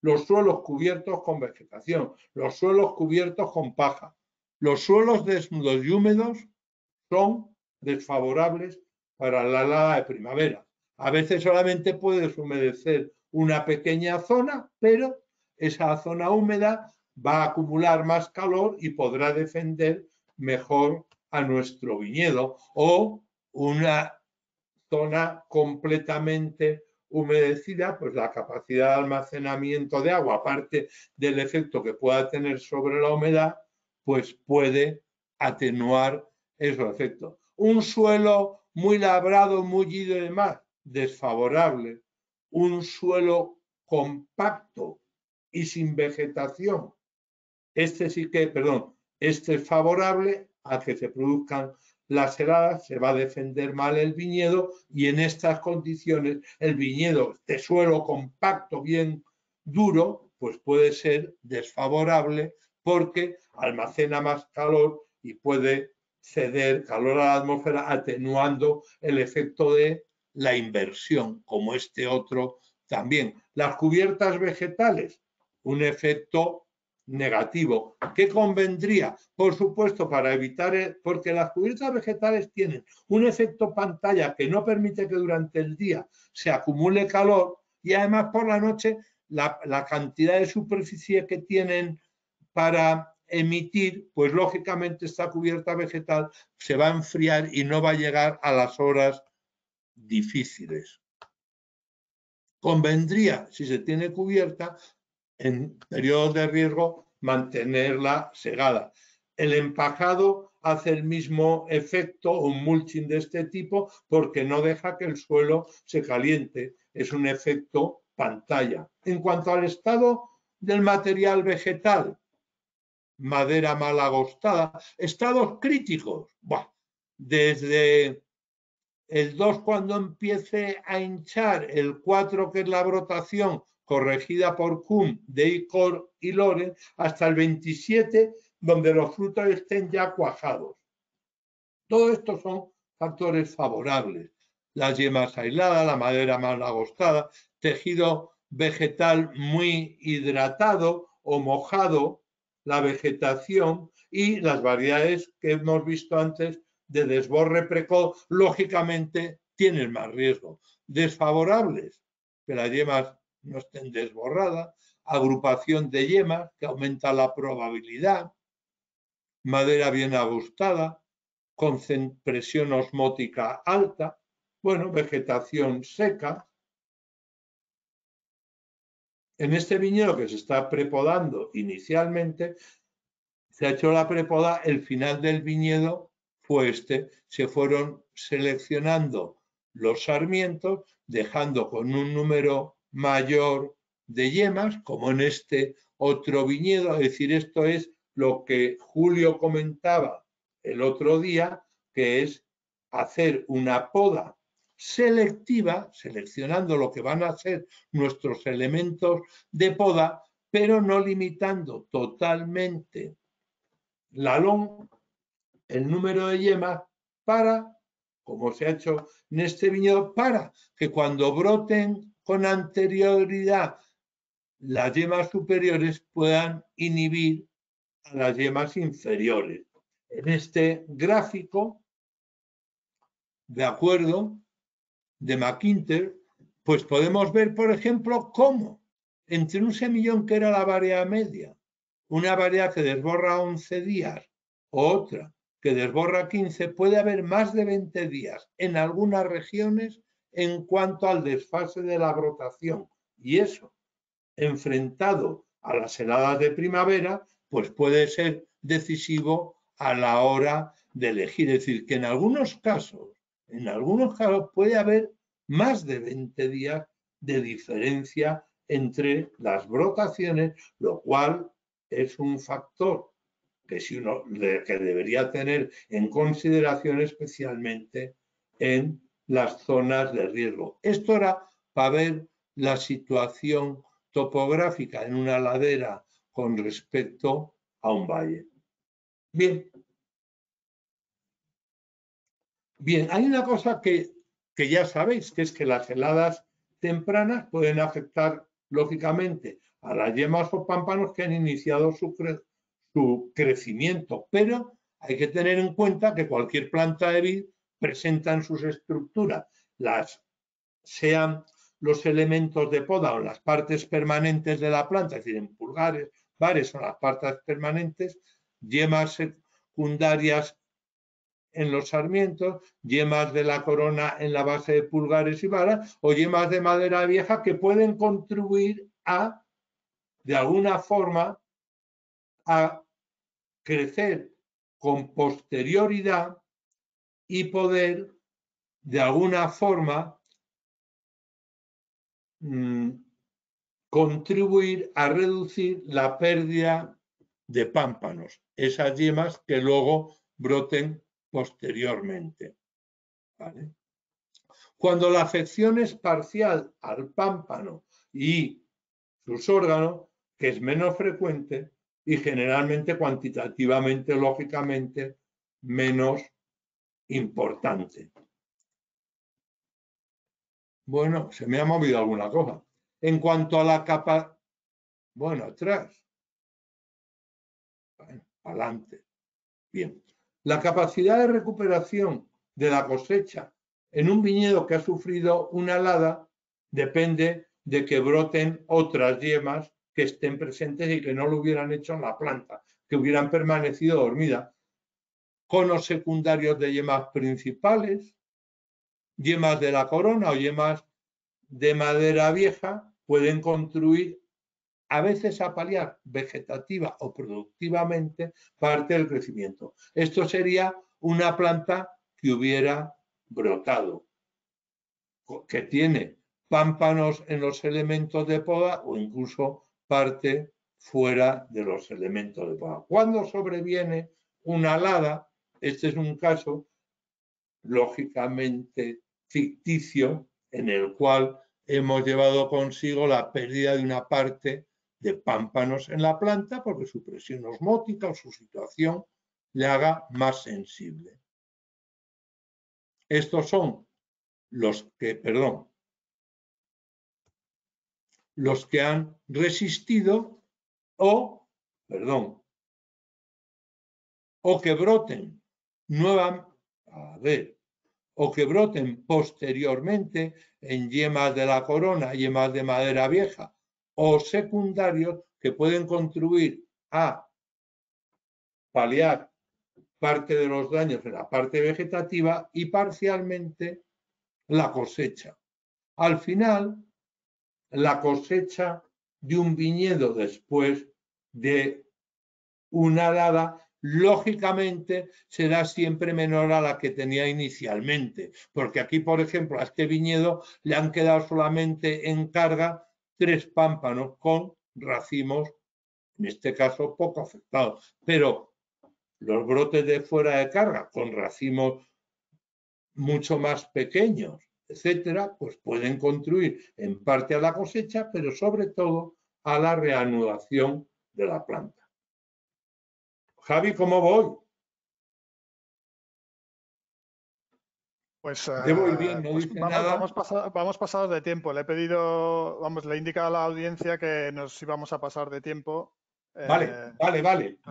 [SPEAKER 2] los suelos cubiertos con vegetación, los suelos cubiertos con paja. Los suelos desnudos y húmedos son desfavorables para la helada de primavera. A veces solamente puedes humedecer una pequeña zona, pero esa zona húmeda va a acumular más calor y podrá defender mejor a nuestro viñedo, o una zona completamente humedecida, pues la capacidad de almacenamiento de agua, aparte del efecto que pueda tener sobre la humedad, pues puede atenuar esos efectos. Un suelo muy labrado, mullido y demás, desfavorable. Un suelo compacto y sin vegetación, este es favorable a que se produzcan las heladas, se va a defender mal el viñedo, y en estas condiciones el viñedo de suelo compacto, bien duro, pues puede ser desfavorable porque almacena más calor y puede ceder calor a la atmósfera, atenuando el efecto de la inversión, como este otro también. Las cubiertas vegetales, un efecto negativo. ¿Qué convendría? Por supuesto, para evitar, porque las cubiertas vegetales tienen un efecto pantalla que no permite que durante el día se acumule calor, y además por la noche la cantidad de superficie que tienen para emitir, pues lógicamente esta cubierta vegetal se va a enfriar y no va a llegar a las horas difíciles. Convendría, si se tiene cubierta, en periodos de riesgo, mantenerla segada. El empajado hace el mismo efecto, un mulching de este tipo, porque no deja que el suelo se caliente. Es un efecto pantalla. En cuanto al estado del material vegetal, madera mal agostada, estados críticos, desde el 2 cuando empiece a hinchar, el 4 que es la brotación corregida por Kuhn, Deicor y Loren, hasta el 27 donde los frutos estén ya cuajados. Todo esto son factores favorables. Las yemas aisladas, la madera mal agostada, tejido vegetal muy hidratado o mojado, la vegetación y las variedades que hemos visto antes de desborre precoz, lógicamente tienen más riesgo. Desfavorables, que las yemas no estén desborradas, agrupación de yemas que aumenta la probabilidad, madera bien agostada, con presión osmótica alta, vegetación seca. En este viñedo que se está prepodando inicialmente, se ha hecho la prepoda, el final del viñedo fue este, se fueron seleccionando los sarmientos, dejando con un número mayor de yemas, como en este otro viñedo. Es decir, esto es lo que Julio comentaba el otro día, que es hacer una poda selectiva, seleccionando lo que van a ser nuestros elementos de poda, pero no limitando totalmente el número de yemas, para, como se ha hecho en este viñedo, para que cuando broten con anterioridad las yemas superiores puedan inhibir a las yemas inferiores. En este gráfico, de acuerdo, de McIntyre, pues podemos ver, por ejemplo, cómo entre un semillón que era la variedad media, una variedad que desborra 11 días o otra que desborra 15, puede haber más de 20 días en algunas regiones en cuanto al desfase de la brotación. Y eso, enfrentado a las heladas de primavera, pues puede ser decisivo a la hora de elegir. Es decir, que en algunos casos puede haber más de 20 días de diferencia entre las brotaciones, lo cual es un factor que debería tener en consideración especialmente en las zonas de riesgo. Esto era para ver la situación topográfica en una ladera con respecto a un valle. Bien. Bien, hay una cosa que ya sabéis, que es que las heladas tempranas pueden afectar, lógicamente, a las yemas o pámpanos que han iniciado su crecimiento, pero hay que tener en cuenta que cualquier planta de vid presenta en sus estructuras, sean los elementos de poda o las partes permanentes de la planta, es decir, en pulgares, vares o las partes permanentes, yemas secundarias en los sarmientos, yemas de la corona en la base de pulgares y varas o yemas de madera vieja que pueden contribuir de alguna forma, a crecer con posterioridad y poder, de alguna forma, contribuir a reducir la pérdida de pámpanos, esas yemas que luego broten posteriormente. ¿Vale? Cuando la afección es parcial al pámpano y sus órganos, que es menos frecuente y generalmente cuantitativamente, lógicamente, menos importante. Bueno, se me ha movido alguna cosa. En cuanto a la capa, bueno, atrás, bueno, adelante. Bien, la capacidad de recuperación de la cosecha en un viñedo que ha sufrido una helada depende de que broten otras yemas que estén presentes y que no lo hubieran hecho en la planta, que hubieran permanecido dormidas. Conos secundarios de yemas principales, yemas de la corona o yemas de madera vieja pueden contribuir a veces a paliar vegetativa o productivamente parte del crecimiento. Esto sería una planta que hubiera brotado, que tiene pámpanos en los elementos de poda o incluso parte fuera de los elementos de poda. Cuando sobreviene una helada, este es un caso lógicamente ficticio en el cual hemos llevado consigo la pérdida de una parte de pámpanos en la planta porque su presión osmótica o su situación le haga más sensible. Estos son los que han resistido o que broten o que broten posteriormente en yemas de la corona, yemas de madera vieja o secundarios que pueden contribuir a paliar parte de los daños en la parte vegetativa y parcialmente la cosecha. Al final, la cosecha de un viñedo después de una helada, lógicamente será siempre menor a la que tenía inicialmente, porque aquí, por ejemplo, a este viñedo le han quedado solamente en carga 3 pámpanos con racimos, en este caso poco afectados, pero los brotes de fuera de carga con racimos mucho más pequeños, etcétera, pues pueden contribuir en parte a la cosecha, pero sobre todo a la reanudación de la planta. Javi, ¿cómo voy?
[SPEAKER 1] Pues,
[SPEAKER 2] Debo ir bien, no dice nada.
[SPEAKER 1] Vamos pasados de tiempo. Le he pedido, le he indicado a la audiencia que nos íbamos a pasar de tiempo.
[SPEAKER 2] Vale.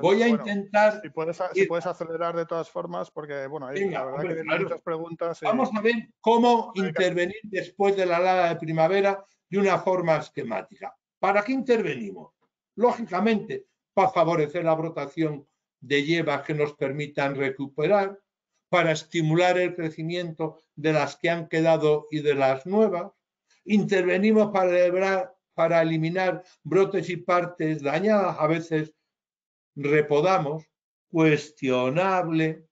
[SPEAKER 2] Voy a intentar...
[SPEAKER 1] Si puedes acelerar de todas formas, porque, bueno,
[SPEAKER 2] Venga,
[SPEAKER 1] la verdad
[SPEAKER 2] hombre,
[SPEAKER 1] que hay
[SPEAKER 2] claro.
[SPEAKER 1] muchas preguntas.
[SPEAKER 2] Vamos a ver cómo intervenir después de la helada de primavera de una forma esquemática. ¿Para qué intervenimos? Lógicamente, para favorecer la brotación de hierbas que nos permitan recuperar, para estimular el crecimiento de las que han quedado y de las nuevas. Intervenimos para eliminar brotes y partes dañadas, a veces repodamos, cuestionable.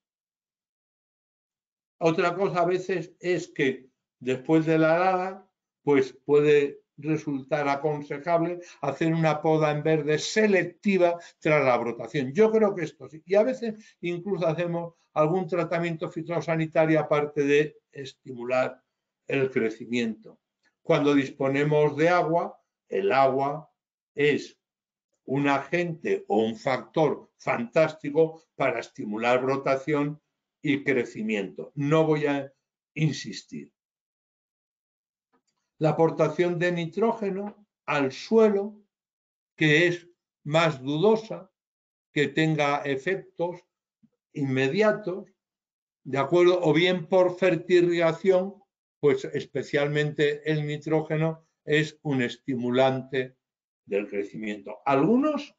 [SPEAKER 2] Otra cosa a veces es que después de la helada, pues puede resultar aconsejable hacer una poda en verde selectiva tras la brotación. Yo creo que esto sí. Y a veces incluso hacemos algún tratamiento fitosanitario aparte de estimular el crecimiento. Cuando disponemos de agua, el agua es un agente o un factor fantástico para estimular brotación y crecimiento. No voy a insistir. La aportación de nitrógeno al suelo, que es más dudosa, que tenga efectos inmediatos, ¿de acuerdo? O bien por fertirrigación, pues especialmente el nitrógeno es un estimulante del crecimiento. Algunas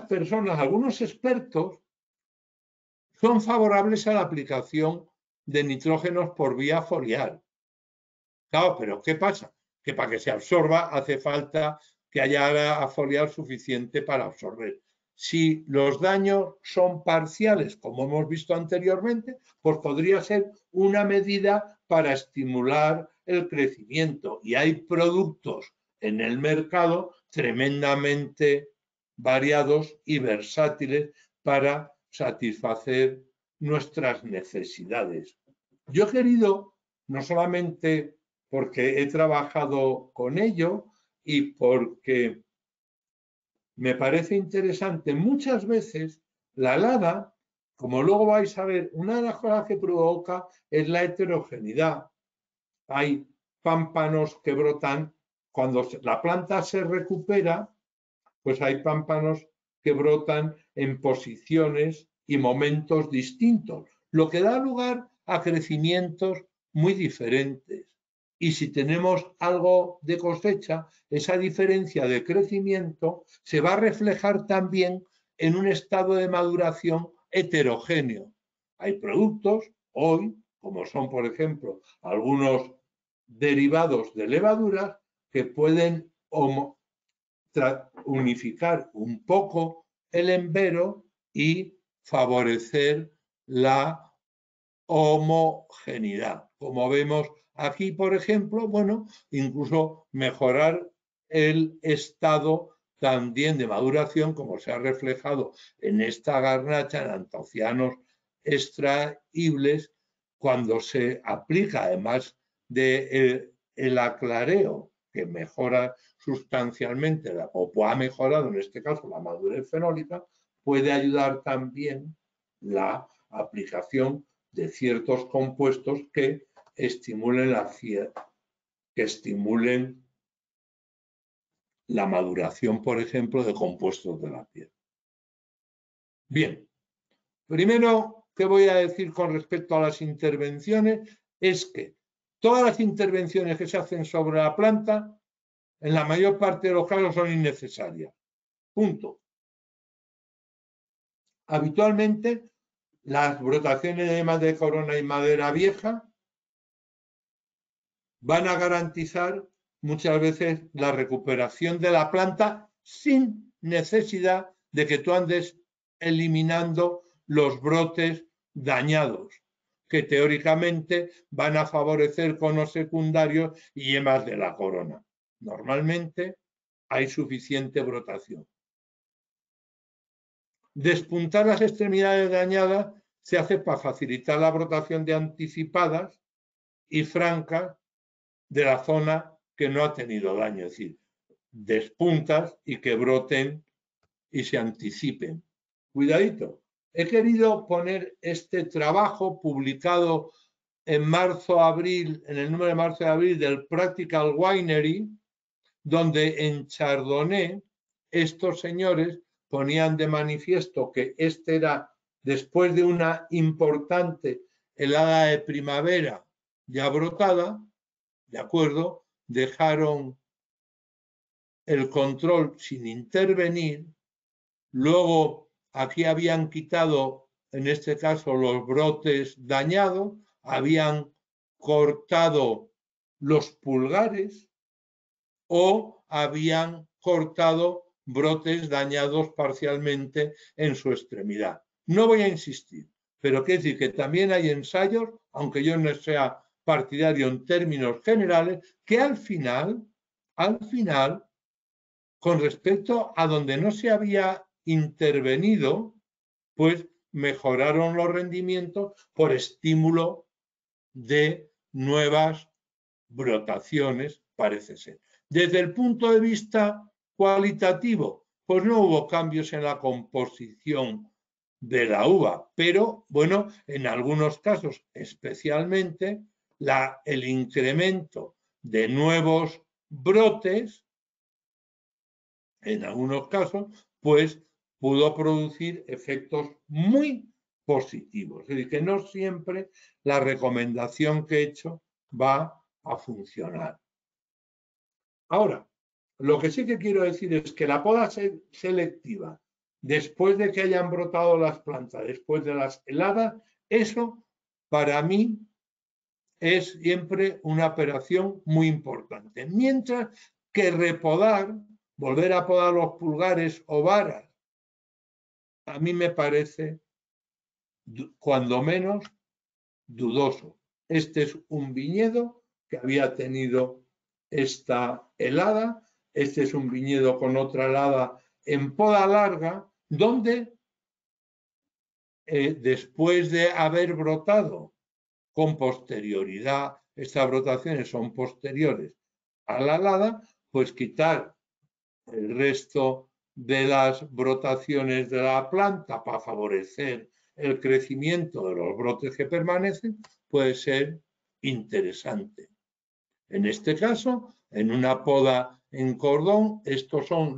[SPEAKER 2] personas, algunos expertos son favorables a la aplicación de nitrógenos por vía foliar. Claro, pero ¿qué pasa? Que para que se absorba hace falta que haya área foliar suficiente para absorber. Si los daños son parciales, como hemos visto anteriormente, pues podría ser una medida para estimular el crecimiento. Y hay productos en el mercado tremendamente variados y versátiles para satisfacer nuestras necesidades. Yo he querido, no solamente porque he trabajado con ello y porque me parece interesante, muchas veces la helada, como luego vais a ver, una de las cosas que provoca es la heterogeneidad. Hay pámpanos que brotan, cuando la planta se recupera, pues hay pámpanos que brotan en posiciones y momentos distintos, lo que da lugar a crecimientos muy diferentes. Y si tenemos algo de cosecha, esa diferencia de crecimiento se va a reflejar también en un estado de maduración heterogéneo. Hay productos hoy, como son por ejemplo algunos derivados de levaduras, que pueden unificar un poco el envero y favorecer la homogeneidad. Como vemos aquí, por ejemplo, bueno, incluso mejorar el estado también de maduración, como se ha reflejado en esta garnacha, en antocianos extraíbles, cuando se aplica, además del aclareo, que mejora sustancialmente, o ha mejorado en este caso la madurez fenólica, puede ayudar también la aplicación de ciertos compuestos que estimulen la maduración, por ejemplo, de compuestos de la piel. Bien, primero que voy a decir con respecto a las intervenciones es que todas las intervenciones que se hacen sobre la planta, en la mayor parte de los casos, son innecesarias. Punto. Habitualmente, las brotaciones de yemas de corona y madera vieja van a garantizar muchas veces la recuperación de la planta sin necesidad de que tú andes eliminando los brotes dañados, que teóricamente van a favorecer conos secundarios y yemas de la corona. Normalmente hay suficiente brotación. Despuntar las extremidades dañadas se hace para facilitar la brotación de anticipadas y francas de la zona que no ha tenido daño, es decir, despuntas y que broten y se anticipen. Cuidadito, he querido poner este trabajo publicado en marzo-abril, en el número de marzo-abril del Practical Winery, donde en Chardonnay estos señores ponían de manifiesto que este era, después de una importante helada de primavera ya brotada, ¿de acuerdo? Dejaron el control sin intervenir, luego aquí habían quitado, en este caso, los brotes dañados, habían cortado los pulgares o habían cortado brotes dañados parcialmente en su extremidad. No voy a insistir, pero quiero decir que también hay ensayos, aunque yo no sea partidario en términos generales, que al final, con respecto a donde no se había intervenido, pues mejoraron los rendimientos por estímulo de nuevas brotaciones, parece ser. Desde el punto de vista cualitativo, pues no hubo cambios en la composición de la uva, pero bueno, en algunos casos, especialmente, el incremento de nuevos brotes, en algunos casos, pues pudo producir efectos muy positivos. Es decir, que no siempre la recomendación que he hecho va a funcionar. Ahora, lo que sí que quiero decir es que la poda selectiva, después de que hayan brotado las plantas, después de las heladas, eso para mí es siempre una operación muy importante. Mientras que repodar, volver a podar los pulgares o varas, a mí me parece, cuando menos, dudoso. Este es un viñedo que había tenido esta helada, este es un viñedo con otra helada en poda larga, donde después de haber brotado con posterioridad, estas brotaciones son posteriores a la helada, pues quitar el resto de las brotaciones de la planta para favorecer el crecimiento de los brotes que permanecen puede ser interesante. En este caso, en una poda en cordón, estos son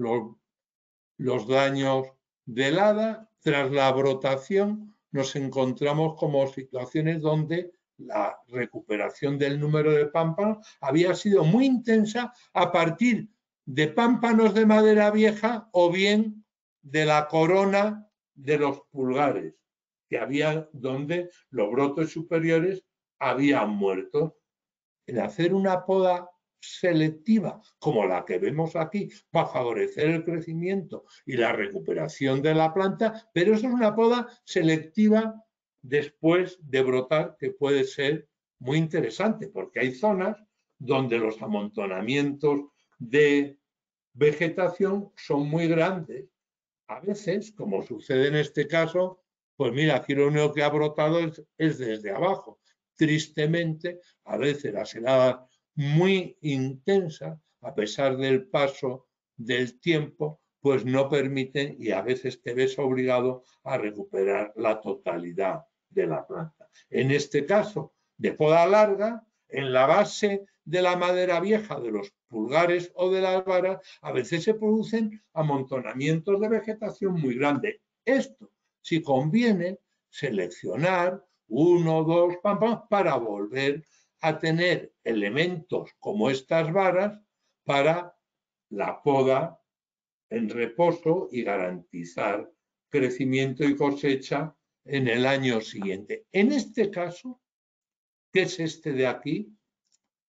[SPEAKER 2] los daños de helada. Tras la brotación nos encontramos como situaciones donde la recuperación del número de pámpanos había sido muy intensa a partir de pámpanos de madera vieja o bien de la corona de los pulgares, que había donde los brotes superiores habían muerto. El hacer una poda selectiva como la que vemos aquí va a favorecer el crecimiento y la recuperación de la planta, pero eso es una poda selectiva después de brotar, que puede ser muy interesante porque hay zonas donde los amontonamientos de vegetación son muy grandes. A veces, como sucede en este caso, pues mira, aquí lo único que ha brotado es desde abajo. Tristemente, a veces las heladas muy intensas, a pesar del paso del tiempo, pues no permiten y a veces te ves obligado a recuperar la totalidad de la planta. En este caso, de poda larga, en la base de la madera vieja, de los pulgares o de las varas, a veces se producen amontonamientos de vegetación muy grandes. Esto, si conviene, seleccionar uno o dos pámpanos para volver a tener elementos como estas varas para la poda en reposo y garantizar crecimiento y cosecha en el año siguiente. En este caso, que es este de aquí,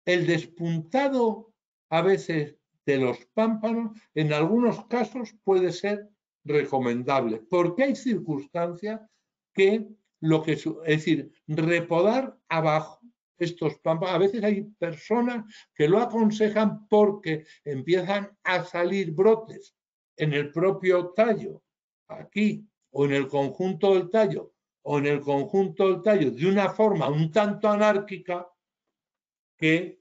[SPEAKER 2] el despuntado a veces de los pámpanos en algunos casos puede ser recomendable, porque hay circunstancias que es decir, repodar abajo estos pámpanos. A veces hay personas que lo aconsejan porque empiezan a salir brotes en el propio tallo, aquí, o en el conjunto del tallo, o en el conjunto del tallo de una forma un tanto anárquica que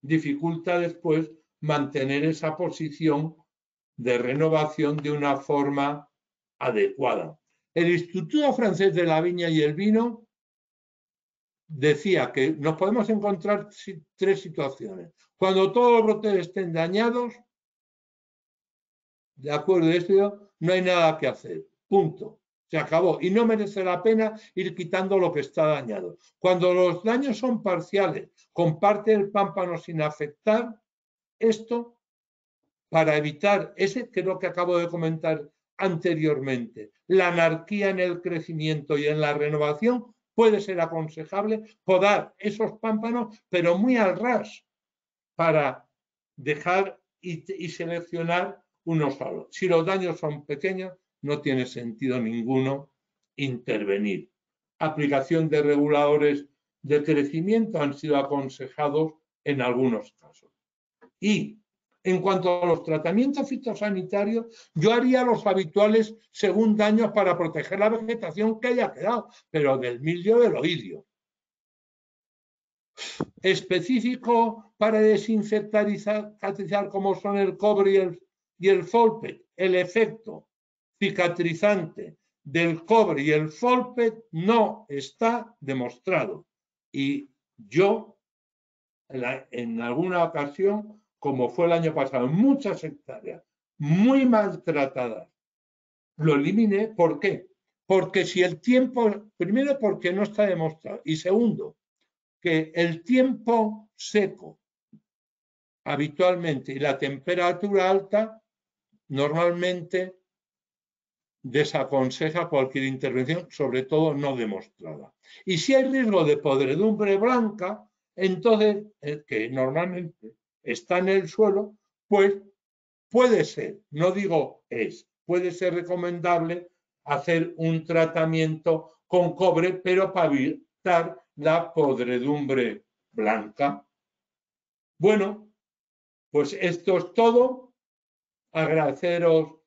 [SPEAKER 2] dificulta después mantener esa posición de renovación de una forma adecuada. El Instituto Francés de la Viña y el Vino decía que nos podemos encontrar tres situaciones. Cuando todos los brotes estén dañados, de acuerdo, esto no hay nada que hacer. Punto. Se acabó. Y no merece la pena ir quitando lo que está dañado. Cuando los daños son parciales, con parte del pámpano sin afectar, esto, para evitar ese que es lo que acabo de comentar anteriormente, la anarquía en el crecimiento y en la renovación, puede ser aconsejable podar esos pámpanos, pero muy al ras, para dejar y seleccionar uno solo. Si los daños son pequeños, no tiene sentido ninguno intervenir. Aplicación de reguladores de crecimiento han sido aconsejados en algunos casos. Y en cuanto a los tratamientos fitosanitarios, yo haría los habituales según daños para proteger la vegetación que haya quedado, pero del mildio del oidio. Específico para desinfectar y cicatrizar como son el cobre y el folpet, el efecto cicatrizante del cobre y el folpet no está demostrado. Y yo, en alguna ocasión, como fue el año pasado, muchas hectáreas muy maltratadas, lo eliminé. ¿Por qué? Porque si el tiempo, primero porque no está demostrado, y segundo, que el tiempo seco habitualmente y la temperatura alta normalmente desaconseja cualquier intervención, sobre todo no demostrada. Y si hay riesgo de podredumbre blanca, entonces, que normalmente está en el suelo, pues puede ser, no digo puede ser recomendable hacer un tratamiento con cobre, pero para evitar la podredumbre blanca. Bueno, pues esto es todo. Agradeceros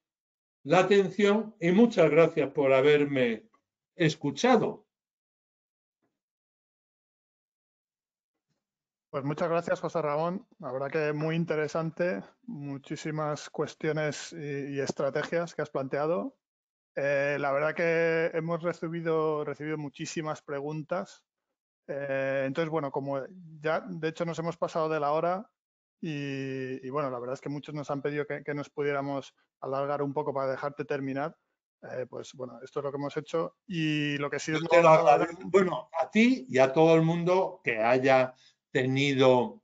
[SPEAKER 2] la atención y muchas gracias por haberme escuchado.
[SPEAKER 1] Pues muchas gracias, José Ramón. La verdad que muy interesante, muchísimas cuestiones y estrategias que has planteado. La verdad que hemos recibido muchísimas preguntas. Entonces, bueno, como ya de hecho nos hemos pasado de la hora y bueno, la verdad es que muchos nos han pedido que nos pudiéramos alargar un poco para dejarte terminar. Pues bueno, esto es lo que hemos hecho y lo que sí...
[SPEAKER 2] Yo te lo agradezco. Bueno, a ti y a todo el mundo que haya tenido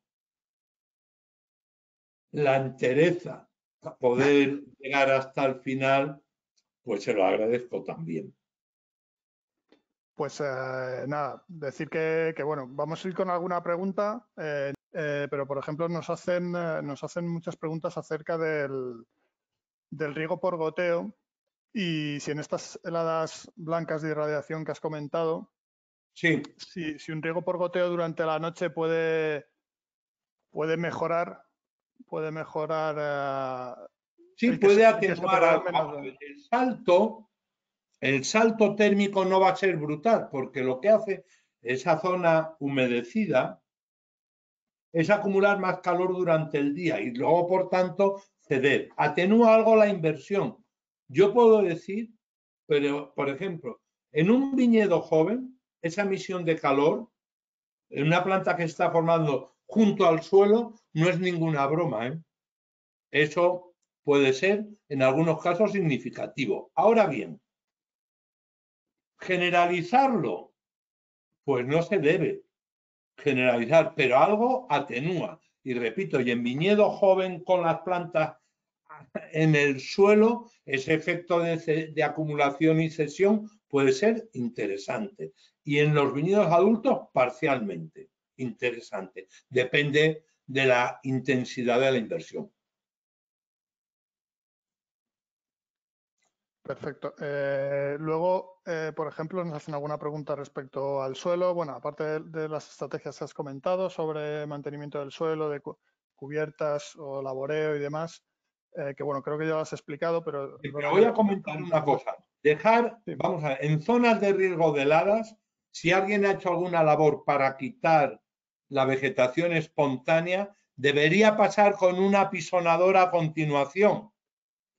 [SPEAKER 2] la entereza a poder llegar hasta el final, pues se lo agradezco también.
[SPEAKER 1] Pues nada, decir que bueno, vamos a ir con alguna pregunta, pero por ejemplo nos hacen muchas preguntas acerca del riego por goteo y si en estas heladas blancas de irradiación que has comentado,
[SPEAKER 2] sí,
[SPEAKER 1] si un riego por goteo durante la noche puede mejorar,
[SPEAKER 2] sí puede atenuar el salto térmico no va a ser brutal, porque lo que hace esa zona humedecida es acumular más calor durante el día y luego, por tanto, ceder. Atenúa algo la inversión. Yo puedo decir, pero, por ejemplo, en un viñedo joven, esa emisión de calor, en una planta que está formando junto al suelo, no es ninguna broma, ¿eh? Eso puede ser, en algunos casos, significativo. Ahora bien, generalizarlo, pues no se debe generalizar, pero algo atenúa. Y repito, y en viñedo joven con las plantas en el suelo, ese efecto de acumulación y cesión puede ser interesante. Y en los viñedos adultos, parcialmente interesante. Depende de la intensidad de la inversión.
[SPEAKER 1] Perfecto. Luego, por ejemplo, nos hacen alguna pregunta respecto al suelo. Bueno, aparte de las estrategias que has comentado sobre mantenimiento del suelo, de cubiertas o laboreo y demás, que bueno, creo que ya lo has explicado, pero...
[SPEAKER 2] Pero voy a comentar una cosa. Vamos a ver, en zonas de riesgo de heladas, si alguien ha hecho alguna labor para quitar la vegetación espontánea, debería pasar con una apisonadora a continuación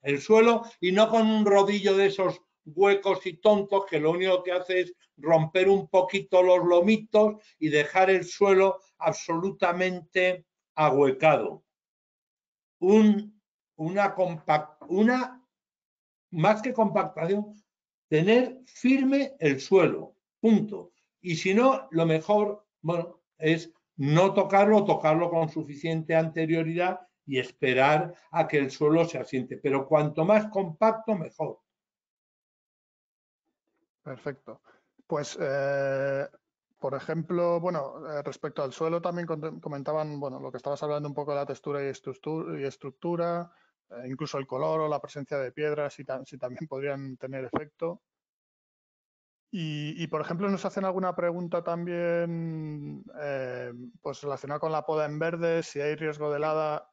[SPEAKER 2] el suelo y no con un rodillo de esos huecos y tontos que lo único que hace es romper un poquito los lomitos y dejar el suelo absolutamente ahuecado. Más que compactación, tener firme el suelo, punto. Y si no, lo mejor, bueno, es no tocarlo con suficiente anterioridad y esperar a que el suelo se asiente. Pero cuanto más compacto, mejor.
[SPEAKER 1] Perfecto. Pues, por ejemplo, bueno, respecto al suelo también comentaban, bueno, lo que estabas hablando un poco de la textura y estructura, incluso el color o la presencia de piedras, si también podrían tener efecto. Y, por ejemplo, nos hacen alguna pregunta también pues relacionada con la poda en verde, si hay riesgo de helada,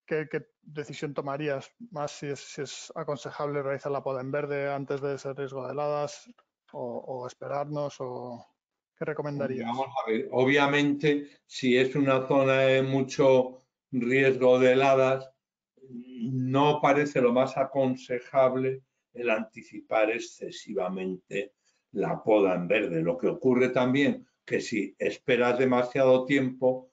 [SPEAKER 1] ¿qué decisión tomarías? Más si es aconsejable realizar la poda en verde antes de ese riesgo de heladas o esperarnos, o ¿qué recomendarías?
[SPEAKER 2] Vamos a ver, obviamente, si es una zona de mucho riesgo de heladas, no parece lo más aconsejable el anticipar excesivamente la poda en verde. Lo que ocurre también que si esperas demasiado tiempo,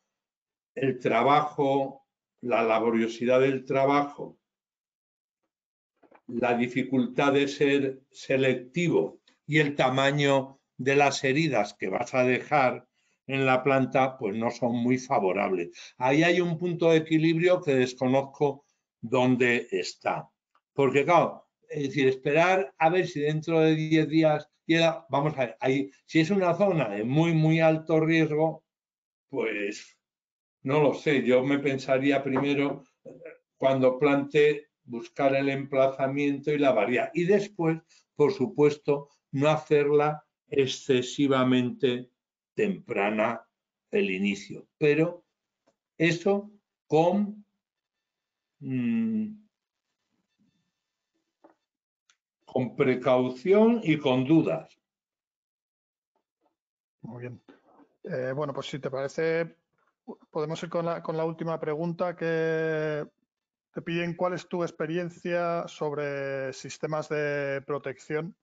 [SPEAKER 2] el trabajo, la laboriosidad del trabajo, la dificultad de ser selectivo y el tamaño de las heridas que vas a dejar en la planta, pues no son muy favorables. Ahí hay un punto de equilibrio que desconozco dónde está. Porque, claro, es decir, esperar a ver si dentro de 10 días llega, vamos a ver, ahí, si es una zona de muy, muy alto riesgo, pues no lo sé. Yo me pensaría primero, cuando plante, buscar el emplazamiento y la variedad. Y después, por supuesto, no hacerla excesivamente temprana el inicio. Pero eso con, con precaución y con dudas.
[SPEAKER 1] Muy bien. Bueno, pues si te parece, podemos ir con la última pregunta, que te piden cuál es tu experiencia sobre sistemas de protección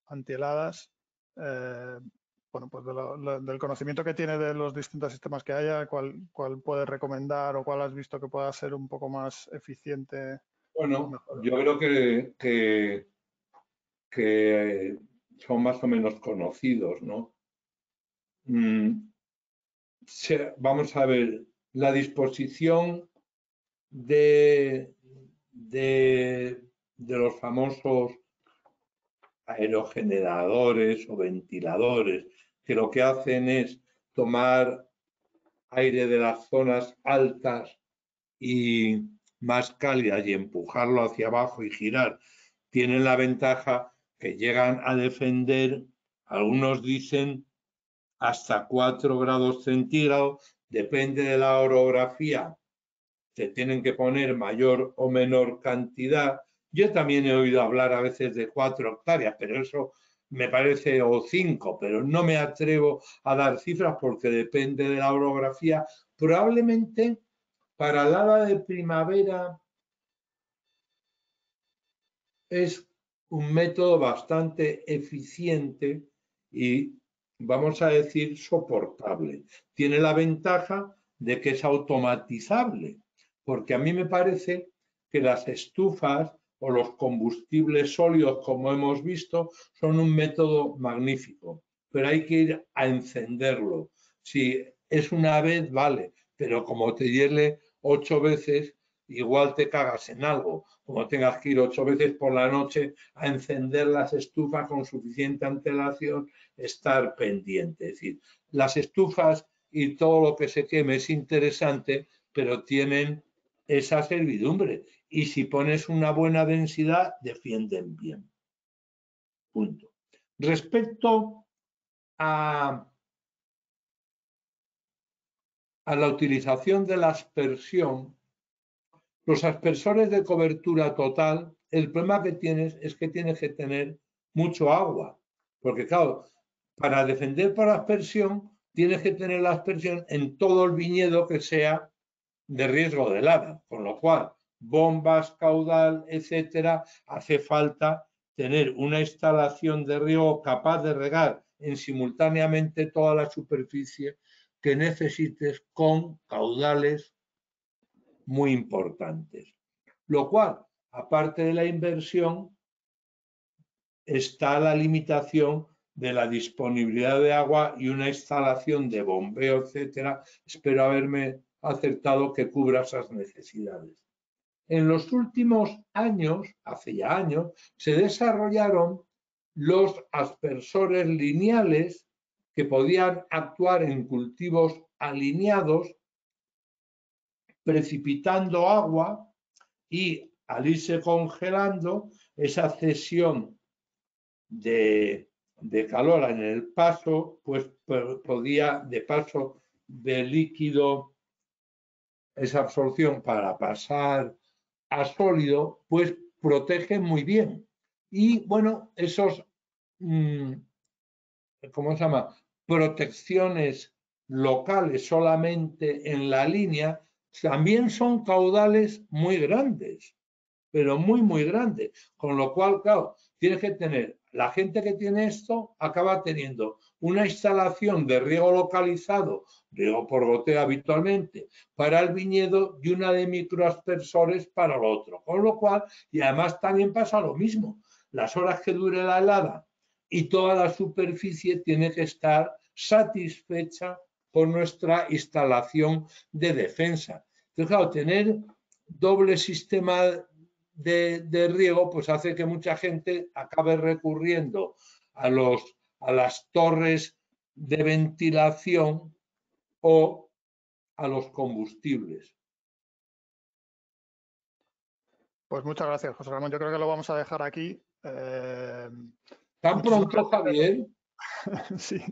[SPEAKER 1] antiheladas. Bueno, pues del conocimiento que tiene de los distintos sistemas que haya, cuál puedes recomendar o cuál has visto que pueda ser un poco más eficiente o
[SPEAKER 2] Bueno,
[SPEAKER 1] mejor.
[SPEAKER 2] yo creo que son más o menos conocidos, ¿no? Vamos a ver, la disposición de los famosos aerogeneradores o ventiladores, que lo que hacen es tomar aire de las zonas altas y más cálidas y empujarlo hacia abajo y girar, tienen la ventaja que llegan a defender, algunos dicen, hasta 4 grados centígrados, depende de la orografía, se tienen que poner mayor o menor cantidad. Yo también he oído hablar a veces de 4 hectáreas, pero eso me parece, o 5, pero no me atrevo a dar cifras porque depende de la orografía. Probablemente para el ala de primavera es un método bastante eficiente y, vamos a decir, soportable. Tiene la ventaja de que es automatizable, porque a mí me parece que las estufas o los combustibles sólidos, como hemos visto, son un método magnífico, pero hay que ir a encenderlo. Si es una vez, vale, pero como te hiele 8 veces, igual te cagas en algo, como tengas que ir 8 veces por la noche a encender las estufas con suficiente antelación, estar pendiente. Es decir, las estufas y todo lo que se queme es interesante, pero tienen esa servidumbre. Y si pones una buena densidad, defienden bien. Punto. Respecto a la utilización de la aspersión, los aspersores de cobertura total, el problema que tienes es que tienes que tener mucho agua, porque claro, para defender por aspersión tienes que tener la aspersión en todo el viñedo que sea de riesgo de helada, con lo cual bombas, caudal, etcétera, hace falta tener una instalación de riego capaz de regar en simultáneamente toda la superficie que necesites con caudales muy importantes. Lo cual, aparte de la inversión, está la limitación de la disponibilidad de agua y una instalación de bombeo, etcétera. Espero haberme acertado que cubra esas necesidades. En los últimos años, hace ya años, se desarrollaron los aspersores lineales que podían actuar en cultivos alineados, precipitando agua y al irse congelando, esa cesión de calor en el paso, pues podía, de paso de líquido, esa absorción para pasar a sólido, pues protege muy bien. Y bueno, esos, ¿cómo se llama? Protecciones locales solamente en la línea, también son caudales muy grandes, pero muy, muy grandes. Con lo cual, claro, tienes que tener, la gente que tiene esto acaba teniendo una instalación de riego localizado, riego por goteo habitualmente, para el viñedo y una de microaspersores para el otro. Con lo cual, y además también pasa lo mismo, las horas que dure la helada y toda la superficie tiene que estar satisfecha por nuestra instalación de defensa. Entonces, claro, tener doble sistema de riego, pues hace que mucha gente acabe recurriendo a las torres de ventilación o a los combustibles.
[SPEAKER 1] Pues muchas gracias, José Ramón. Yo creo que lo vamos a dejar aquí.
[SPEAKER 2] ¿Tan
[SPEAKER 1] Muchísimas
[SPEAKER 2] pronto, Javier?
[SPEAKER 1] gracias. Sí,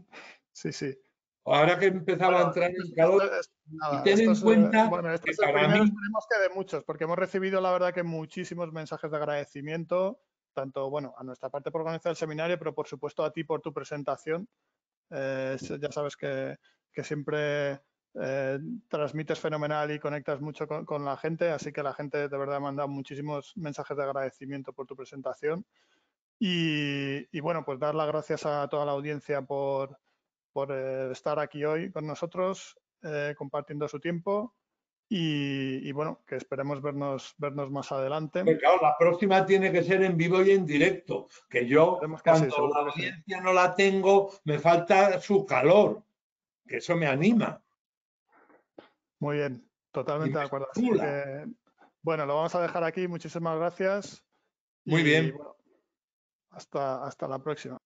[SPEAKER 1] sí, sí.
[SPEAKER 2] Ahora que empezaba a
[SPEAKER 1] Bueno,
[SPEAKER 2] entrar en calor, y
[SPEAKER 1] nada,
[SPEAKER 2] ten en cuenta
[SPEAKER 1] bueno, esto
[SPEAKER 2] que
[SPEAKER 1] es el
[SPEAKER 2] para
[SPEAKER 1] primero,
[SPEAKER 2] mí,
[SPEAKER 1] esperemos que de muchos, porque hemos recibido, la verdad, que muchísimos mensajes de agradecimiento, tanto, bueno, a nuestra parte por organizar el seminario, pero por supuesto a ti por tu presentación. Ya sabes que siempre transmites fenomenal y conectas mucho con la gente, así que la gente de verdad me ha mandado muchísimos mensajes de agradecimiento por tu presentación. Y bueno, pues dar las gracias a toda la audiencia por estar aquí hoy con nosotros, compartiendo su tiempo y bueno, que esperemos vernos más adelante.
[SPEAKER 2] pues claro, la próxima tiene que ser en vivo y en directo, que yo
[SPEAKER 1] Esperemos que sí,
[SPEAKER 2] cuando la
[SPEAKER 1] seguro que sí.
[SPEAKER 2] audiencia no la tengo, me falta su calor, que eso me anima
[SPEAKER 1] Muy bien,
[SPEAKER 2] y
[SPEAKER 1] totalmente
[SPEAKER 2] me
[SPEAKER 1] de acuerdo. Así
[SPEAKER 2] estimula.
[SPEAKER 1] que, bueno, lo vamos a dejar aquí. Muchísimas gracias
[SPEAKER 2] Muy
[SPEAKER 1] y
[SPEAKER 2] bien.
[SPEAKER 1] bueno, hasta la próxima.